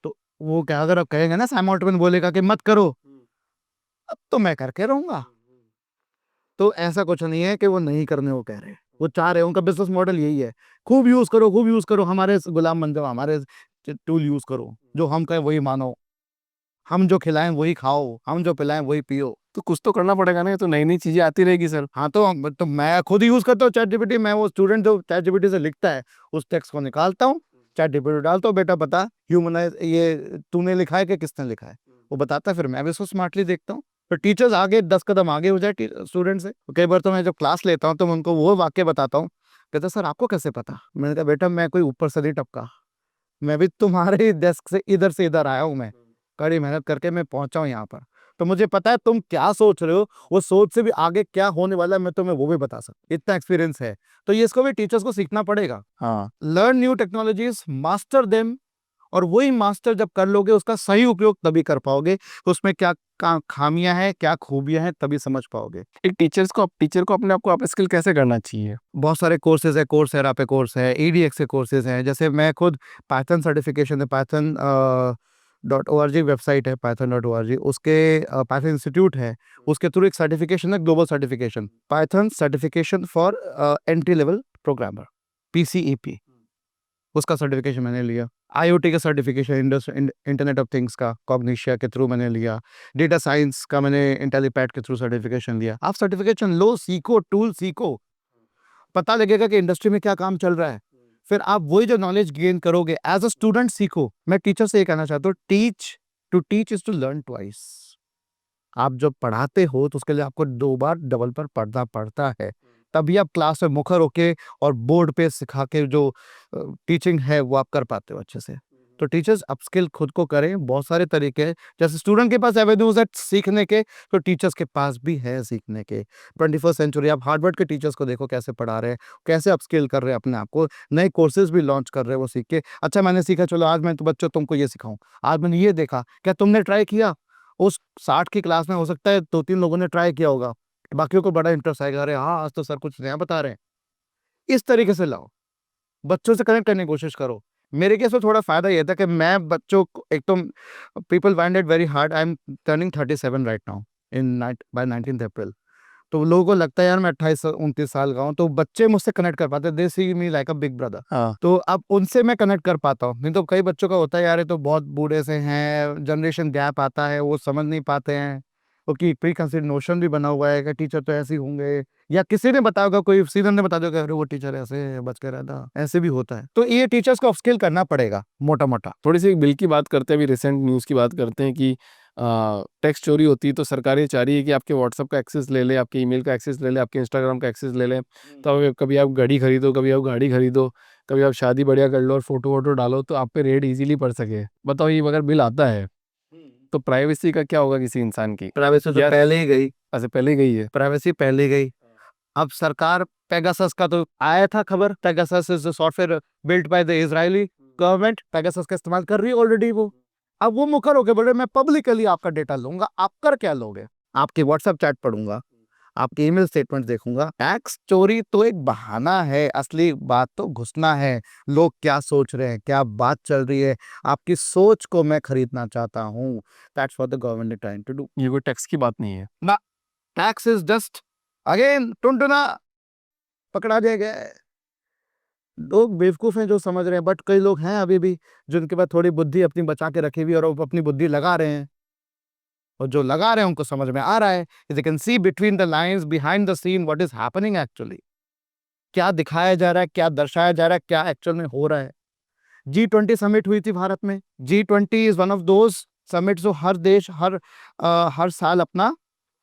तो वो क्या, अगर आप कहेंगे ना, सैम ऑल्टमैन बोलेगा कि मत करो, अब तो मैं करके रहूंगा। तो ऐसा कुछ नहीं है कि वो नहीं करने वो कह रहे हैं, वो चाह रहे हैं, उनका बिजनेस मॉडल यही है, खूब यूज करो, खूब यूज करो, हमारे गुलाम बन जाओ, हमारे टूल यूज करो, जो हम कहें वही मानो, हम जो खिलाएं वही खाओ, हम जो पिलाएं वही पियो। तो कुछ तो करना पड़ेगा ना, ये तो नई नई चीज़ें आती रहेगी सर। हाँ, तो मैं खुद यूज करता हूँ चैट जीपीटी। मैं वो स्टूडेंट जो चैट जीपीटी से लिखता है, उस टेक्स्ट को निकालता हूँ, चैट जीपीटी डालता हूँ, बेटा बता ह्यूमनाइज ये तूने लिखा है कि किसने लिखा है, वो बताता है, फिर मैं भी उसको स्मार्टली देखता हूँ। फिर टीचर्स आगे 10 कदम आगे हो जाए स्टूडेंट से। कई बार तो मैं जब क्लास लेता हूँ तो मैं उनको वो वाक्य बताता हूँ, कहते सर आपको कैसे पता? मैंने कहा बेटा मैं कोई ऊपर से नहीं टपका, मैं भी तुम्हारे डेस्क से इधर आया हूँ, मैं कड़ी मेहनत करके मैं पहुंचा हूँ यहाँ पर, तो मुझे पता है तुम क्या सोच रहे हो, वो सोच से भी आगे क्या होने वाला है मैं तुम्हें वो भी बता सकता, इतना एक्सपीरियंस है। तो ये इसको भी टीचर्स को सीखना पड़ेगा। हाँ learn new technologies, master them, और वही मास्टर जब कर लोगे उसका सही उपयोग तभी कर पाओगे, उसमें क्या खामियां हैं क्या खूबियां हैं तभी समझ पाओगे। एक टीचर को अपने आप को अपस्किल कैसे करना चाहिए? बहुत सारे कोर्सेज है, कोर्सेरा पे कोर्स है, एडीएक्स के कोर्सेज हैं, जैसे मैं खुद पाइथन सर्टिफिकेशन है, python.org वेबसाइट है, python.org, उसके पाइथन इंस्टीट्यूट है, उसके थ्रू एक सर्टिफिकेशन है, global certification, python certification for entry level programmer, PCEP, उसका सर्टिफिकेशन मैंने लिया। आईओटी का सर्टिफिकेशन इंटरनेट ऑफ थिंग्स का कॉग्निशिया के थ्रू मैंने लिया। डेटा साइंस का मैंने इंटेलीपैड के थ्रू सर्टिफिकेशन लिया। आप सर्टिफिकेशन लो, सीखो, टूल सीखो, पता लगेगा कि इंडस्ट्री में क्या काम चल रहा है, फिर आप वही जो नॉलेज गेन करोगे एज अ स्टूडेंट सीखो। मैं टीचर से ये कहना चाहता हूँ, teach is to learn twice. आप जब पढ़ाते हो तो उसके लिए आपको 2 बार डबल पर पढ़ना पड़ता है, तभी आप क्लास में मुखर होके और बोर्ड पे सिखा के जो टीचिंग है वो आप कर पाते हो अच्छे से। तो टीचर्स अपस्किल खुद को करें, बहुत सारे तरीके हैं, जैसे स्टूडेंट के पास एवेन्यूज है सीखने के, तो टीचर्स के पास भी है सीखने के। 21st सेंचुरी, आप हार्वर्ड के टीचर्स को देखो कैसे पढ़ा रहे हैं, कैसे अपस्किल कर रहे हैं अपने आप को, नए कोर्सेज भी लॉन्च कर रहे हैं वो सीख के। अच्छा मैंने सीखा, चलो आज मैं तो बच्चों तुमको ये सिखाऊं, आज मैंने ये देखा, क्या तुमने ट्राई किया? उस 60 की क्लास में हो सकता है 2-3 लोगों ने ट्राई किया होगा, बाकियों को बड़ा इंटरेस्ट आएगा, अरे हाँ आज तो सर कुछ नया बता रहे हैं। इस तरीके से लाओ, बच्चों से कनेक्ट करने की कोशिश करो। मेरे केस में थोड़ा फायदा ये था कि मैं बच्चों को, एक तो people find it very hard, I am turning 37 right now in by 19th अप्रैल, तो लोगों को लगता है यार मैं 28-29 साल का हूँ, तो बच्चे मुझसे कनेक्ट कर पाते, they see me like a big brother. हाँ तो अब उनसे मैं कनेक्ट कर पाता हूँ, नहीं तो कई बच्चों का होता है यार ये तो बहुत बूढ़े से हैं, जनरेशन गैप आता है, वो समझ नहीं पाते हैं, क्योंकि प्री कंसीडर्ड नोशन भी बना हुआ है कि टीचर तो ऐसे ही होंगे, या किसी ने बताया होगा, कोई सीनियर ने बता दिया, अरे वो टीचर ऐसे बच के रहता, ऐसे भी होता है। तो ये टीचर्स को अपस्किल करना पड़ेगा मोटा मोटा। थोड़ी सी एक बिल की बात करते हैं, अभी रिसेंट न्यूज़ की बात करते हैं कि टेक्स्ट चोरी होती है, तो सरकार ये चाह रही है कि आपके व्हाट्सएप का एक्सेस ले ले, आपके ईमेल का एक्सेस ले ले, आपके इंस्टाग्राम का एक्सेस ले ले। तो कभी आप घड़ी खरीदो, कभी आप गाड़ी खरीदो, कभी आप शादी बढ़िया कर लो और फोटो वोटो डालो, तो आप पे रेड इजीली पड़ सके। बताओ, ये अगर बिल आता है तो प्राइवेसी का क्या होगा किसी इंसान की? प्राइवेसी तो पहले ही गई, अच्छा, पहले ही गई है। प्राइवेसी पहले ही गई। अब सरकार पेगासस का तो आया था खबर, Pegasus is software built by the Israeli government, Pegasus का इस्तेमाल कर रही है ऑलरेडी वो। अब वो मुखर होके बोले मैं पब्लिकली आपका डेटा लूंगा, आप कर क्या लोगे? आपके व्हाट्सएप चैट पढ़ूंगा, आपके ईमेल स्टेटमेंट देखूंगा। टैक्स चोरी तो एक बहाना है, असली बात तो घुसना है। लोग क्या सोच रहे हैं, क्या बात चल रही है, आपकी सोच को मैं खरीदना चाहता हूँ। That's what the government is trying to do. ये कोई टैक्स की बात नहीं है ना, टैक्स इज जस्ट अगेन टुनटुना पकड़ा जाएगा। लोग बेवकूफ हैं जो समझ रहे हैं, बट कई लोग हैं अभी भी जिनके पास थोड़ी बुद्धि अपनी बचा के रखी हुई और वो अपनी बुद्धि लगा रहे हैं, और जो लगा रहे हैं उनको समझ में आ रहा है। They can see between the lines, behind the scene what is happening actually. क्या दिखाया जा रहा है, क्या दर्शाया जा रहा है, क्या एक्चुअल में हो रहा है। G20 समिट हुई थी भारत में। G20 is one of those summit जो हर देश हर साल अपना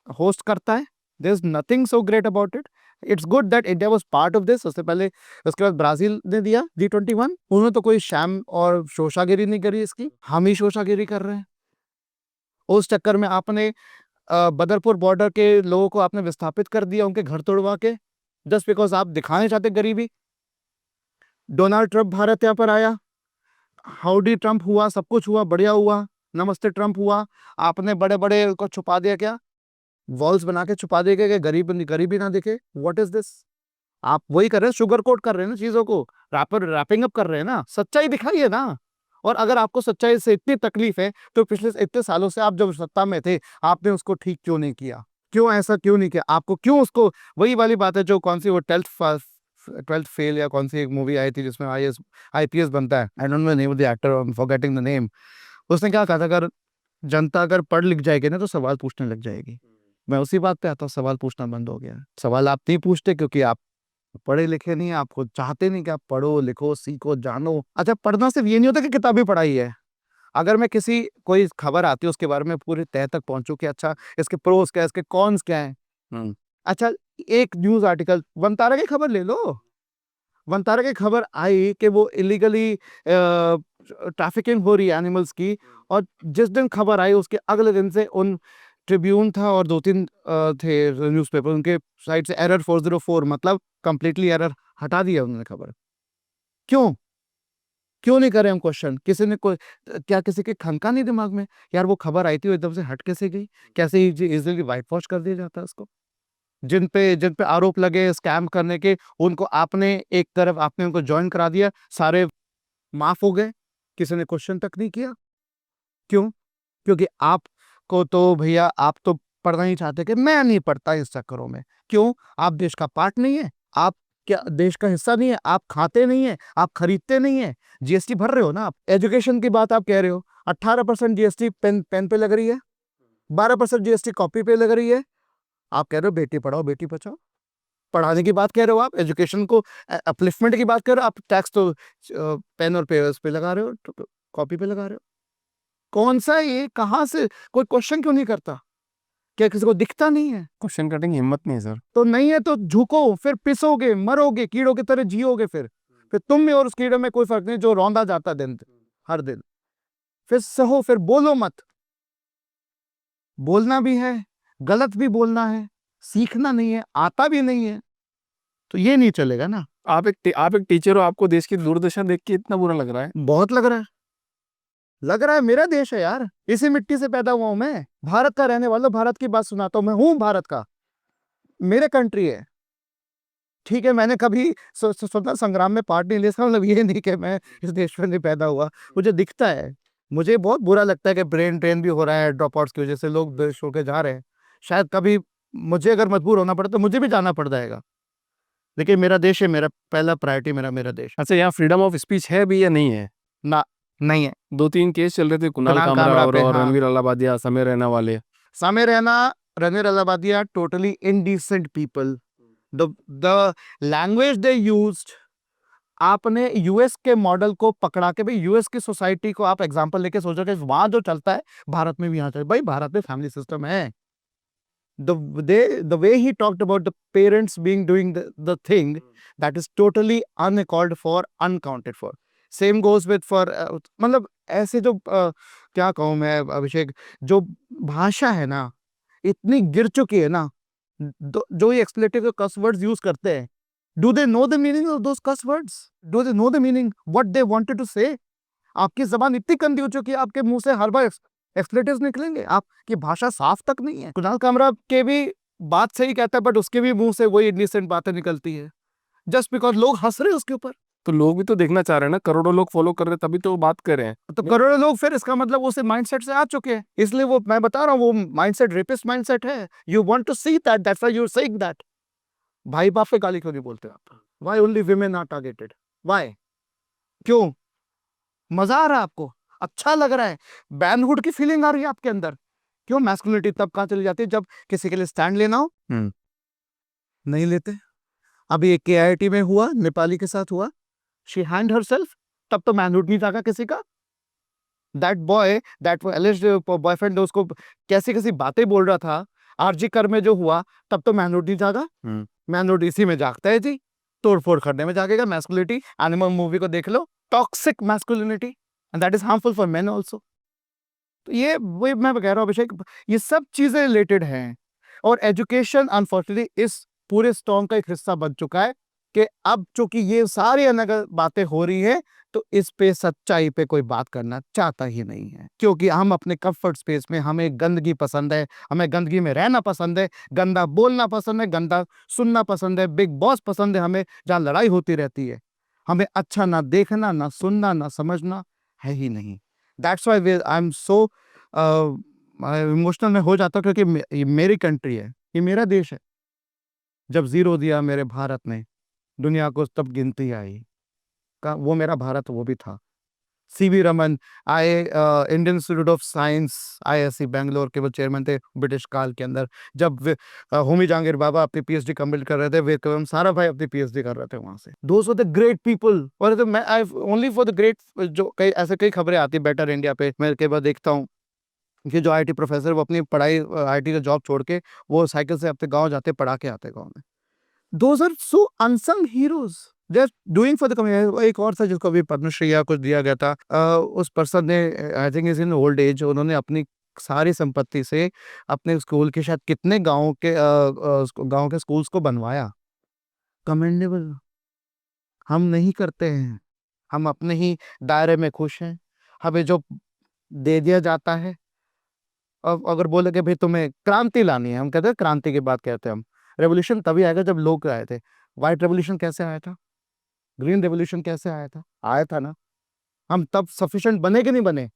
होस्ट करता है। There is nothing so great about it. It's good that India was part of this. सबसे पहले, उसके बाद ब्राजील ने दिया G21। उन्होंने तो कोई शैम और शोशागिरी नहीं करी इसकी, हम ही शोशागिरी कर रहे हैं। उस चक्कर में आपने बदरपुर बॉर्डर के लोगों को आपने विस्थापित कर दिया, उनके घर तोड़वा के, जस्ट बिकॉज आप दिखाने चाहते गरीबी। डोनाल्ड ट्रंप भारत यहाँ पर आया, हाउडी ट्रंप हुआ, सब कुछ हुआ, बढ़िया हुआ, नमस्ते ट्रंप हुआ। आपने बड़े बड़े को छुपा दिया, क्या वॉल्स बना के छुपा दिया कि गरीबी ना दिखे। What is this? आप वही कर रहे हैं, शुगर कोट कर रहे हैं ना चीजों को, रैपिंग अप कर रहे हैं ना। सच्चाई दिखाइए ना। और अगर आपको सच्चाई से इतनी तकलीफ है तो पिछले इतने सालों से आप जब सत्ता में थे, आपने उसको ठीक क्यों नहीं किया? क्यों ऐसा क्यों नहीं किया? आपको क्यों उसको, वही वाली बात है जो कौन सी वो ट्वेल्थ फेल या कौन सी एक मूवी आई थी जिसमें IPS बनता है, I don't know the name of the actor, I am forgetting the name. उसने क्या कहा था, अगर जनता अगर पढ़ लिख जाएगी ना तो सवाल पूछने लग जाएगी। मैं उसी बात पे आता हूँ, सवाल पूछना बंद हो गया। सवाल आप नहीं पूछते क्योंकि आप पढ़े लिखे नहीं, आपको चाहते नहीं कि आप पढ़ो लिखो सीखो जानो। अच्छा, पढ़ना सिर्फ ये नहीं होता कि किताबी पढ़ाई है। अगर मैं किसी कोई खबर आती है उसके बारे में पूरी तह तक पहुंचू कि अच्छा इसके प्रोस क्या है, इसके कॉन्स क्या है। अच्छा, एक न्यूज आर्टिकल वनतारा की खबर ले लो। वनतारा की खबर आई कि वो इलीगली ट्रैफिकिंग हो रही है एनिमल्स की, और जिस दिन खबर आई उसके अगले दिन से उन ट्रिब्यून था और 2-3 थे न्यूज़पेपर, उनके साइड से एरर 404, मतलब कंप्लीटली एरर हटा दिया उन्होंने खबर। क्यों क्यों नहीं करे हम क्वेश्चन? किसी ने कोई, क्या किसी के खंका नहीं दिमाग में यार वो खबर आई थी, वो एकदम से हट कैसे गई? कैसे इजीली वाइट वॉश कर दिया जाता है उसको? जिन पे आरोप लगे स्कैम करने के, उनको आपने एक तरफ आपने उनको ज्वाइन करा दिया, सारे माफ हो गए, किसी ने क्वेश्चन तक नहीं किया। क्यों? क्योंकि आपको तो भैया आप तो पढ़ना ही चाहते कि मैं नहीं पढ़ता इस चक्करों में। क्यों? आप देश का पार्ट नहीं है, आप क्या देश का हिस्सा नहीं है, आप खाते नहीं है, आप खरीदते नहीं है, GST भर रहे हो ना आप। एजुकेशन की बात आप कह रहे हो, 18% GST पेन पे लग रही है, 12% GST कॉपी पे लग रही है। आप कह रहे हो बेटी पढ़ाओ बेटी बचाओ, पढ़ाने की बात कह रहे हो आप, एजुकेशन को अपलिफ्टमेंट की बात कर रहे हो आप, टैक्स तो पेन और पेपर्स पे लगा रहे हो, कॉपी पे लगा रहे हो। कौन सा ये, कहां से? कोई क्वेश्चन क्यों नहीं करता? क्या किसी को दिखता नहीं है? क्वेश्चन करने की हिम्मत नहीं है सर। तो नहीं है तो झुको, फिर पिसोगे, मरोगे, कीड़ों की तरह जियोगे। फिर तुम में और उस कीड़े में कोई फर्क नहीं जो रौंदा जाता दिन हर दिन। फिर सहो, फिर बोलो मत। बोलना भी है, गलत भी बोलना है, सीखना नहीं है, आता भी नहीं है, तो ये नहीं चलेगा ना। आप एक टीचर हो, आपको देश की दुर्दशा देख के इतना बुरा लग रहा है? बहुत लग रहा है मेरा देश है यार, इसी मिट्टी से पैदा हुआ हूं मैं, भारत का रहने वाला, भारत की बात सुनाता हूं, मैं हूं भारत का, मेरे कंट्री है। ठीक है, मैंने कभी स्वतंत्रता संग्राम में पार्ट नहीं लिया, इसका मतलब ये नहीं कि मैं इस देश में नहीं पैदा हुआ। मुझे दिखता है, मुझे बहुत बुरा लगता है कि ब्रेन ड्रेन भी हो रहा है ड्रॉप आउट्स की वजह से, लोग देश छोड़ के जा रहे हैं। शायद कभी मुझे अगर मजबूर होना पड़े तो मुझे भी जाना पड़ जाएगा, लेकिन मेरा देश है, मेरा पहला प्रायोरिटी मेरा देश। अच्छा, यहाँ फ्रीडम ऑफ स्पीच है भी या नहीं है? ना, नहीं है। 2-3 केस चल रहे थे, कुणाल कुणाल कामरा कामरा और पे, हाँ। रणवीर अलाहाबादिया, समय रैना वाले। Samay Raina, Ranveer Allahbadia totally indecent people, the language they used, आपने यूएस के मॉडल को पकड़ा के, भाई यूएस की सोसाइटी को आप एग्जांपल लेके सोचो कि वहां जो चलता है भारत में भी यहाँ चलता है। भाई भारत में फैमिली सिस्टम है। The way he talked about the parents being doing the thing that is totally unaccorded for, uncounted for. Same goes with for मतलब ऐसे जो क्या कहूँ मैं अभिषेक, जो भाषा है ना इतनी गिर चुकी है ना, जो ये एक्सप्लेटिव कस वर्ड्स यूज करते हैं, do they know the meaning of those cuss words? Do they know the meaning what they wanted to say? आपकी जबान इतनी गंदी हो चुकी है, आपके मुंह से हर बार एक्सप्लेटिव्स निकलेंगे, आपकी भाषा साफ तक नहीं है। कुणाल कामरा के भी बात सही कहता है, बट उसके भी मुंह से वही इंडिसेंट बातें निकलती है, जस्ट बिकॉज लोग हंस रहे हैं उसके ऊपर। तो लोग भी तो देखना चाह रहे हैं ना, करोड़ों लोग फॉलो कर रहे हैं तभी तो वो बात कर रहे हैं। तो करोड़ों लोग, फिर इसका मतलब वो उस माइंडसेट से आ चुके हैं, इसलिए वो मैं बता रहा हूँ वो माइंडसेट रेपिस्ट माइंडसेट है। You want to see that, that's why you are saying that. भाई बाप पे गाली क्यों नहीं बोलते आप? Why only women are targeted? Why? क्यों? मजा आ रहा है आपको? अच्छा लग रहा है? मैनहुड की फीलिंग आ रही है आपके अंदर? क्यों? मैस्कुलिनिटी तब कहाँ चली जाती है जब किसी के लिए स्टैंड लेना हो। नहीं लेते। अभी एक KIT में हुआ, नेपाली के साथ हुआ, शी हैंड हरसेल्फ, तब तो मैनहुड नहीं जागा किसी का। दैट बॉय, दैट एलिज्ड बॉयफ्रेंड उसको कैसी कैसी बातें बोल रहा था, RG कर में जो हुआ, तब तो मैनहुड नहीं जागा। मैनहुड इसी में जागता है जी, तोड़फोड़ करने में जागेगा। मैस्कुलिनिटी, एनिमल मूवी को देख लो, toxic masculinity, and that is harmful for men also. तो ये वही मैं कह रहा हूँ अभिषेक, ये सब चीजें रिलेटेड हैं। और एजुकेशन अनफॉर्चुनेटली इस पूरे स्टॉर्म का एक हिस्सा बन चुका है कि अब चूंकि ये सारी अलग बातें हो रही है, तो इस पे सच्चाई पे कोई बात करना चाहता ही नहीं है, क्योंकि हम अपने कंफर्ट स्पेस में, हमें गंदगी पसंद है, हमें गंदगी में रहना पसंद है, गंदा बोलना पसंद है, गंदा सुनना पसंद है, बिग बॉस पसंद है हमें, जहाँ लड़ाई होती रहती है। हमें अच्छा ना देखना, ना सुनना, ना समझना है ही नहीं। That's why I am so emotional में हो जाता हूँ, क्योंकि ये मेरी कंट्री है, ये मेरा देश है। जब जीरो दिया मेरे भारत ने दुनिया को, तब गिनती आई का वो मेरा भारत वो भी था। CV रमन आए, Indian institute of science IISc Bangalore के वो चेयरमैन थे ब्रिटिश काल के अंदर। जब होमी जहांगीर बाबा अपनी PhD कंप्लीट कर रहे थे, विक्रम साराभाई अपनी PhD कर रहे थे वहां से। Those were the great people. और तो मैं I only for the great, जो कई ऐसे कई खबरें आती है बेटर इंडिया पे, मैं कई बार देखता हूँ कि जो IT प्रोफेसर वो अपनी पढ़ाई IT का जॉब छोड़ के वो साइकिल से अपने गाँव जाते, पढ़ा के आते गाँव में। Those are so unsung heroes. They're doing for the community. एक और था जिसको अभी पद्मश्री या कुछ दिया गया था, उस पर्सन ने, I think is in old age, उन्होंने अपनी सारी संपत्ति से अपने स्कूल के शायद कितने गांव के स्कूल्स को बनवाया। कमेंडेबल। हम नहीं करते हैं, हम अपने ही दायरे में खुश हैं, हमें जो दे दिया जाता है। अब अगर बोले कि भाई तुम्हें क्रांति लानी है, हम कहते हैं क्रांति की बात कहते हैं हम। रेवोल्यूशन तभी आएगा जब लोग आए थे। व्हाइट रेवोल्यूशन कैसे आया था? ग्रीन रेवोल्यूशन कैसे आया था? आया था ना। हम तब सफिशिएंट बने कि नहीं बने?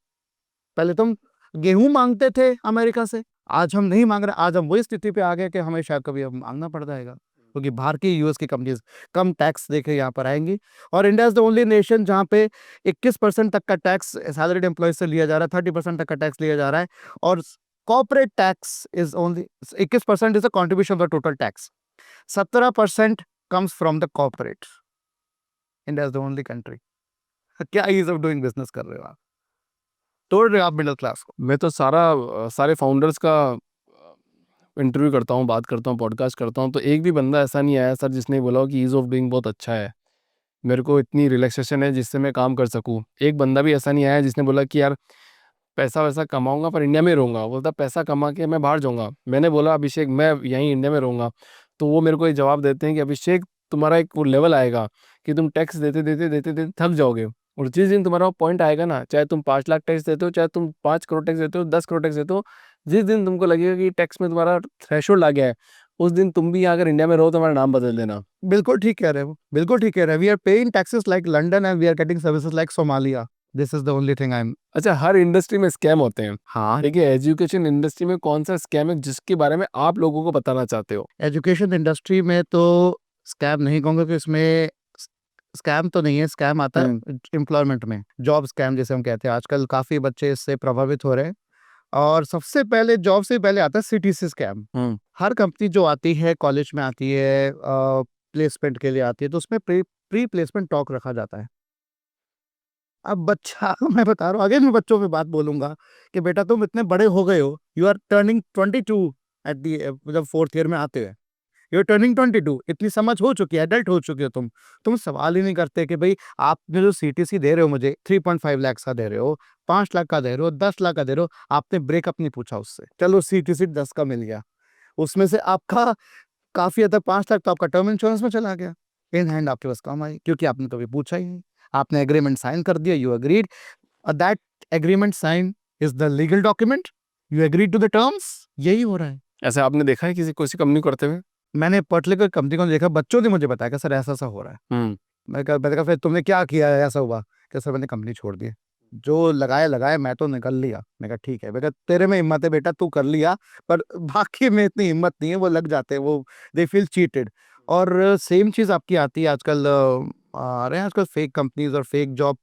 पहले तुम गेहूं मांगते थे अमेरिका से, आज हम नहीं मांग रहे। आज हम वही स्थिति पे आ गए कि हमें शायद कभी अब मांगना पड़ जाएगा, क्योंकि बाहर की US की कंपनीज कम टैक्स देके यहाँ पर आएंगी। और India is the only nation जहाँ पे 21% तक का टैक्स सैलरीड एम्प्लॉय से लिया जा रहा है, 30% तक का टैक्स लिया जा रहा है। और corporate tax is only 21% is the contribution of the total tax. 17% comes from the corporate. India is the only country. क्या ईज ऑफ डूइंग बिजनेस कर रहे हो आप? तोड़ रहे हो आप मिडिल क्लास को। मैं तो सारे फाउंडर्स का इंटरव्यू करता हूँ, बात करता हूँ, पॉडकास्ट करता हूँ, तो एक भी बंदा ऐसा नहीं आया सर जिसने बोला हो कि ईज़ ऑफ डूइंग बहुत अच्छा है, मेरे को इतनी रिलैक्सेशन है जिससे मैं काम कर सकूँ। एक बंदा भी ऐसा नहीं आया जिसने बोला कि यार पैसा वैसा कमाऊंगा पर इंडिया में रहूँगा। बोलता पैसा कमा के मैं बाहर जाऊँगा। मैंने बोला अभिषेक मैं यहीं इंडिया में रहूँगा, तो वो मेरे को ये जवाब देते हैं कि अभिषेक तुम्हारा एक वो लेवल आएगा कि तुम टैक्स देते देते देते देते थक जाओगे, और जिस दिन तुम्हारा पॉइंट आएगा ना, चाहे तुम 5 लाख टैक्स देते हो, चाहे तुम 5 करोड़ टैक्स देते हो, 10 करोड़ टैक्स देते हो, जिस दिन तुमको लगेगा कि टैक्स में तुम्हारा थ्रेशोल्ड आ गया है, उस दिन तुम भी अगर इंडिया में रहो तो हमारा नाम बदल देना। बिल्कुल ठीक कह रहे हो, बिल्कुल ठीक कह रहे हो। We are paying taxes like London and we are getting services like Somalia. This is the only thing I am. अच्छा, हर इंडस्ट्री में स्कैम होते हैं। हाँ, देखिए एजुकेशन इंडस्ट्री में कौन सा स्कैम है जिसके बारे में आप लोगों को बताना चाहते हो? एजुकेशन इंडस्ट्री में तो स्कैम नहीं कहूंगा कि इसमें स्कैम तो नहीं है। स्कैम आता है एम्प्लॉयमेंट में, जॉब स्कैम जैसे हम कहते हैं। आजकल काफी बच्चे इससे प्रभावित हो रहे हैं। और सबसे पहले जॉब से पहले आता है सीटीसी स्कैम। हर कंपनी जो आती है कॉलेज में आती है प्लेसमेंट के लिए आती है, तो उसमें प्री प्लेसमेंट टॉक रखा जाता है। अब बच्चा मैं बता रहा हूँ, आगे मैं बच्चों पे बात बोलूंगा कि बेटा तुम इतने बड़े हो गए हो, you are turning 22 at the, जब फोर्थ ईयर में आते हुए यू आर टर्निंग 22, इतनी समझ हो चुकी है, एडल्ट हो चुके हो तुम सवाल ही नहीं करते कि भाई आपने जो सीटीसी दे रहे हो मुझे 3.5 लाख का दे रहे हो, 5 लाख का दे रहे हो, 10 लाख का दे रहे हो, आपने ब्रेकअप नहीं पूछा उससे। चलो सीटीसी 10 का मिल गया, उसमें से आपका काफी हद तक 5 लाख तो आपका टर्म इंश्योरेंस में चला गया, इन हैंड आपके पास काम आई, क्योंकि आपने कभी पूछा ही नहीं। आपने एग्रीमेंट साइन कर दिया, you agreed, that agreement sign is the legal document, you agreed to the terms. यही हो रहा है। ऐसे आपने देखा है किसी कंपनी करते हुए? मैंने पर्टिकुलर कंपनी को देखा, बच्चों ने मुझे बताया कि सर ऐसा ऐसा हो रहा है। मैंने कहा फिर तुमने क्या किया है, ऐसा हुआ कि सर मैंने कंपनी छोड़ दी, जो लगाया मैं तो निकल लिया। मैं कहा ठीक है बेटा, तेरे में हिम्मत है बेटा, तू कर लिया, पर बाकी में इतनी हिम्मत नहीं है, वो लग जाते हैं, वो दे फील चीटेड। और सेम चीज़ आपकी आती है आजकल, आ रहे हैं आजकल फेक कंपनीज और फेक जॉब।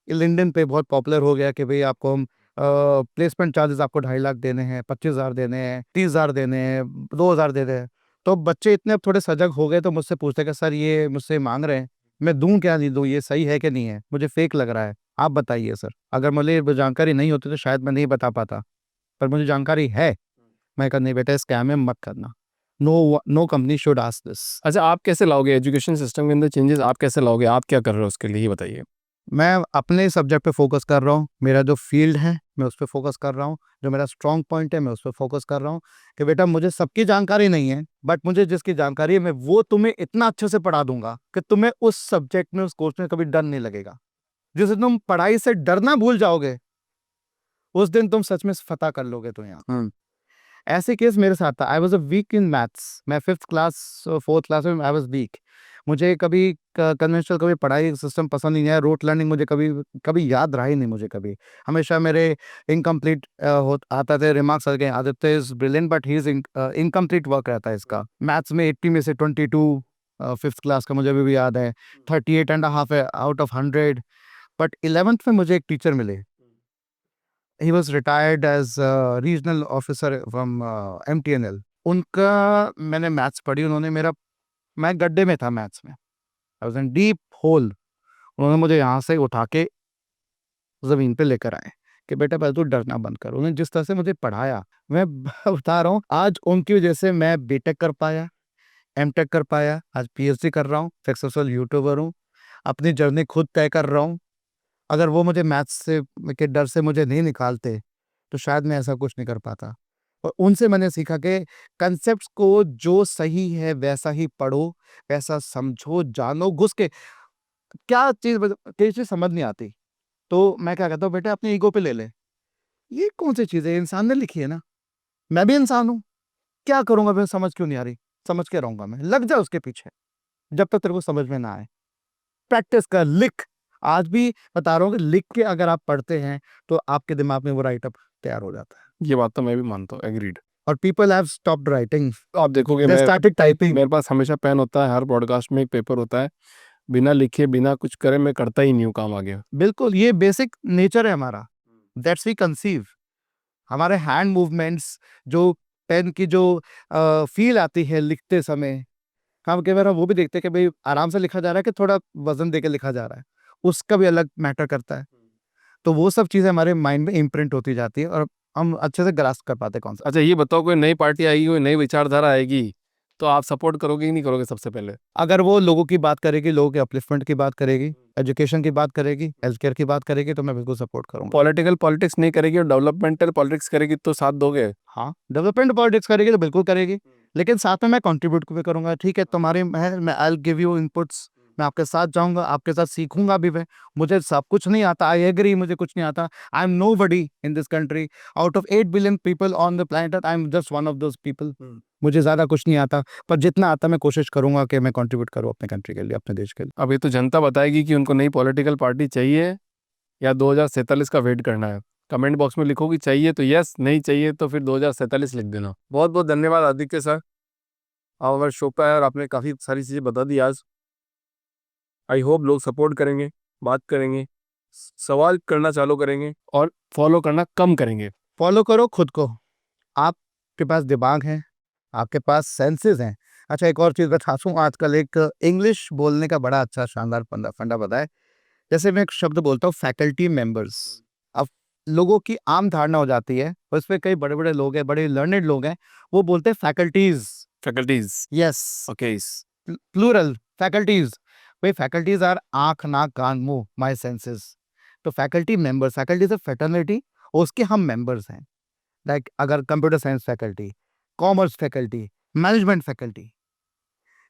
लिंक्डइन पे बहुत पॉपुलर हो गया कि भाई आपको हम प्लेसमेंट चार्जेस आपको 2.5 लाख देने हैं, 25,000 देने हैं, 30,000 देने हैं, 2,000 देने हैं। तो बच्चे इतने अब थोड़े सजग हो गए, तो मुझसे पूछते हैं कि सर ये मुझसे मांग रहे हैं, मैं दूं क्या नहीं दूं, ये सही है कि नहीं है, मुझे फेक लग रहा है, आप बताइए सर। अगर मुझे जानकारी नहीं होती तो शायद मैं नहीं बता पाता, पर मुझे जानकारी है। मैं कहा नहीं बेटा, स्कैम है, मत करना। No company should ask this. अच्छा, आप कैसे लाओगे एजुकेशन सिस्टम के अंदर चेंजेस? आप कैसे लाओगे? आप क्या कर रहे हो उसके लिए, ये बताइए। मैं अपने सब्जेक्ट पे फोकस कर रहा हूँ, मेरा जो फील्ड है मैं उस पर फोकस कर रहा हूँ, जो मेरा स्ट्रॉन्ग पॉइंट है मैं उस पर फोकस कर रहा हूँ कि बेटा मुझे सबकी जानकारी नहीं है, बट मुझे जिसकी जानकारी है मैं वो तुम्हें इतना अच्छे से पढ़ा दूंगा कि तुम्हें उस सब्जेक्ट में, उस कोर्स में कभी डर नहीं लगेगा। जिस दिन तुम पढ़ाई से डरना भूल जाओगे, उस दिन तुम सच में फतह कर लोगे। तो यहाँ ऐसे केस मेरे साथ था। I was a weak in maths, मैं 5th क्लास 4th क्लास में आई वॉज वीक। मुझे कभी कन्वेंशनल कभी पढ़ाई सिस्टम पसंद नहीं आया, रूट लर्निंग मुझे कभी कभी याद रहा ही नहीं मुझे कभी। हमेशा मेरे इनकम्प्लीट आता थे remarks, Aditya is brilliant but he is incomplete work रहता है इसका। मैथ्स में 80 में से 22, 5th क्लास का मुझे अभी भी याद है, 38.5 है आउट ऑफ 100। बट 11th में मुझे एक टीचर मिले, he was retired as a regional officer from MTNL। उनका मैंने मैथ्स पढ़ी, उन्होंने मेरा, मैं गड्ढे में था मैथ्स में, I was in deep whole. उन्होंने मुझे यहाँ से उठा के जमीन पे लेकर आए कि बेटा पहले तू डरना बंद कर। उन्होंने जिस तरह से मुझे पढ़ाया, मैं बता रहा हूँ, आज उनकी वजह से मैं बीटेक कर पाया, एमटेक कर पाया, आज पीएचडी कर रहा हूँ, सक्सेसफुल यूट्यूबर हूँ, अपनी जर्नी खुद तय कर रहा हूँ। अगर वो मुझे मैथ्स से के डर से मुझे नहीं निकालते तो शायद मैं ऐसा कुछ नहीं कर पाता। और उनसे मैंने सीखा कि कंसेप्ट्स को जो सही है वैसा ही पढ़ो, वैसा समझो, जानो, घुस के क्या चीज़ कई चीज़ समझ नहीं आती तो मैं क्या कहता हूँ, बेटा अपनी ईगो पे ले ले, ये कौन सी चीज़ है, इंसान ने लिखी है ना, मैं भी इंसान हूँ, क्या करूंगा मैं, समझ क्यों नहीं आ रही, समझ के रहूंगा मैं, लग जा उसके पीछे जब तक तेरे को समझ में ना आए। प्रैक्टिस कर, लिख। आज भी बता रहा हूँ कि लिख के अगर आप पढ़ते हैं तो आपके दिमाग में वो राइटअप तैयार हो जाता है। ये बात तो मैं भी मानता हूँ, एग्रीड। और पीपल हैव स्टॉप्ड राइटिंग, आप देखोगे, दे स्टार्टेड टाइपिंग। मेरे पास हमेशा पेन होता है, हर पॉडकास्ट में एक पेपर होता है, बिना लिखे बिना कुछ करे मैं करता ही नहीं हूँ काम आगे। बिल्कुल, ये बेसिक नेचर है हमारा, दैट्स वी कंसीव। हमारे हैंड मूवमेंट्स, जो पेन की जो फील आती है लिखते समय, हम कई बार वो भी देखते हैं कि भाई आराम से लिखा जा रहा है कि थोड़ा वजन देके लिखा जा रहा है, उसका भी अलग मैटर करता है। तो वो सब चीज़ें हमारे माइंड में इम्प्रिंट होती जाती है और हम अच्छे से ग्रास्प कर पाते हैं कौन सा। अच्छा ये बताओ, कोई नई पार्टी आएगी, कोई नई विचारधारा आएगी, तो आप सपोर्ट करोगे कि नहीं करोगे? सबसे पहले अगर वो लोगों की बात करेगी, लोगों के अपलिफ्टमेंट की बात करेगी, एजुकेशन की बात करेगी, हेल्थ केयर की बात करेगी, तो मैं बिल्कुल सपोर्ट करूंगा। पॉलिटिकल पॉलिटिक्स नहीं करेगी और डेवलपमेंटल पॉलिटिक्स करेगी तो साथ दोगे? हाँ, डेवलपमेंट पॉलिटिक्स करेगी तो बिल्कुल करेगी, लेकिन साथ में मैं कंट्रीब्यूट भी करूंगा। ठीक है, तुम्हारे मैं I will give you inputs, मैं आपके साथ जाऊंगा, आपके साथ सीखूंगा भी मैं। मुझे सब कुछ नहीं आता, आई एग्री, मुझे कुछ नहीं आता। I am nobody in this country, out of 8 billion people on the planet, I am just one of those people. मुझे ज्यादा कुछ नहीं आता, पर जितना आता मैं कोशिश करूंगा कि मैं कंट्रीब्यूट करूं अपने कंट्री के लिए, अपने देश के लिए। अब ये तो जनता बताएगी कि उनको नई पॉलिटिकल पार्टी चाहिए या 2047 का वेट करना है। कमेंट बॉक्स में लिखो कि चाहिए तो यस, नहीं चाहिए तो फिर 2047 लिख देना। बहुत बहुत धन्यवाद आदित्य सर, आप हमारे शो पे आए और आपने काफ़ी सारी चीज़ें बता दी आज। आई होप लोग सपोर्ट करेंगे, बात करेंगे, सवाल करना चालू करेंगे और फॉलो करना कम करेंगे। फॉलो करो खुद को। आपके पास दिमाग है, आपके पास सेंसेस हैं। अच्छा, एक और चीज़ बता दूँ, आजकल एक इंग्लिश बोलने का बड़ा अच्छा शानदार फंडा पता है। जैसे मैं एक शब्द बोलता हूँ फैकल्टी मेंबर्स, अब लोगों की आम धारणा हो जाती है, और इसमें कई बड़े-बड़े लोग हैं, बड़े लर्नेड लोग हैं, वो बोलते हैं faculties. Faculties, yes, okay, plural faculties. भाई फैकल्टीज़ आर आँख, नाक, कान, मुँह, माय सेंसेस। तो faculty members, faculty is a fraternity, और उसके हम मेंबर्स हैं। लाइक अगर computer science faculty, commerce faculty, management faculty,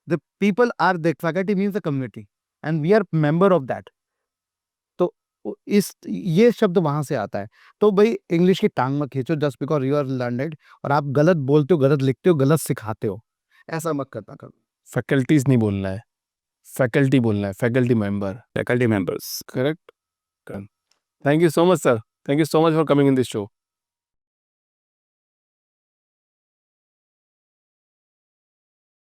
the people are the faculty means the community and we are member of that. तो इस ये शब्द वहां से आता है। तो भाई इंग्लिश की टांग मत खींचो just because you are learned, और आप गलत बोलते हो, गलत लिखते हो, गलत सिखाते हो, ऐसा मत करना करो। फैकल्टीज नहीं बोलना है, फैकल्टी बोलना है, faculty member, faculty members. Correct. Thank you so much sir, thank you so much for coming in this show.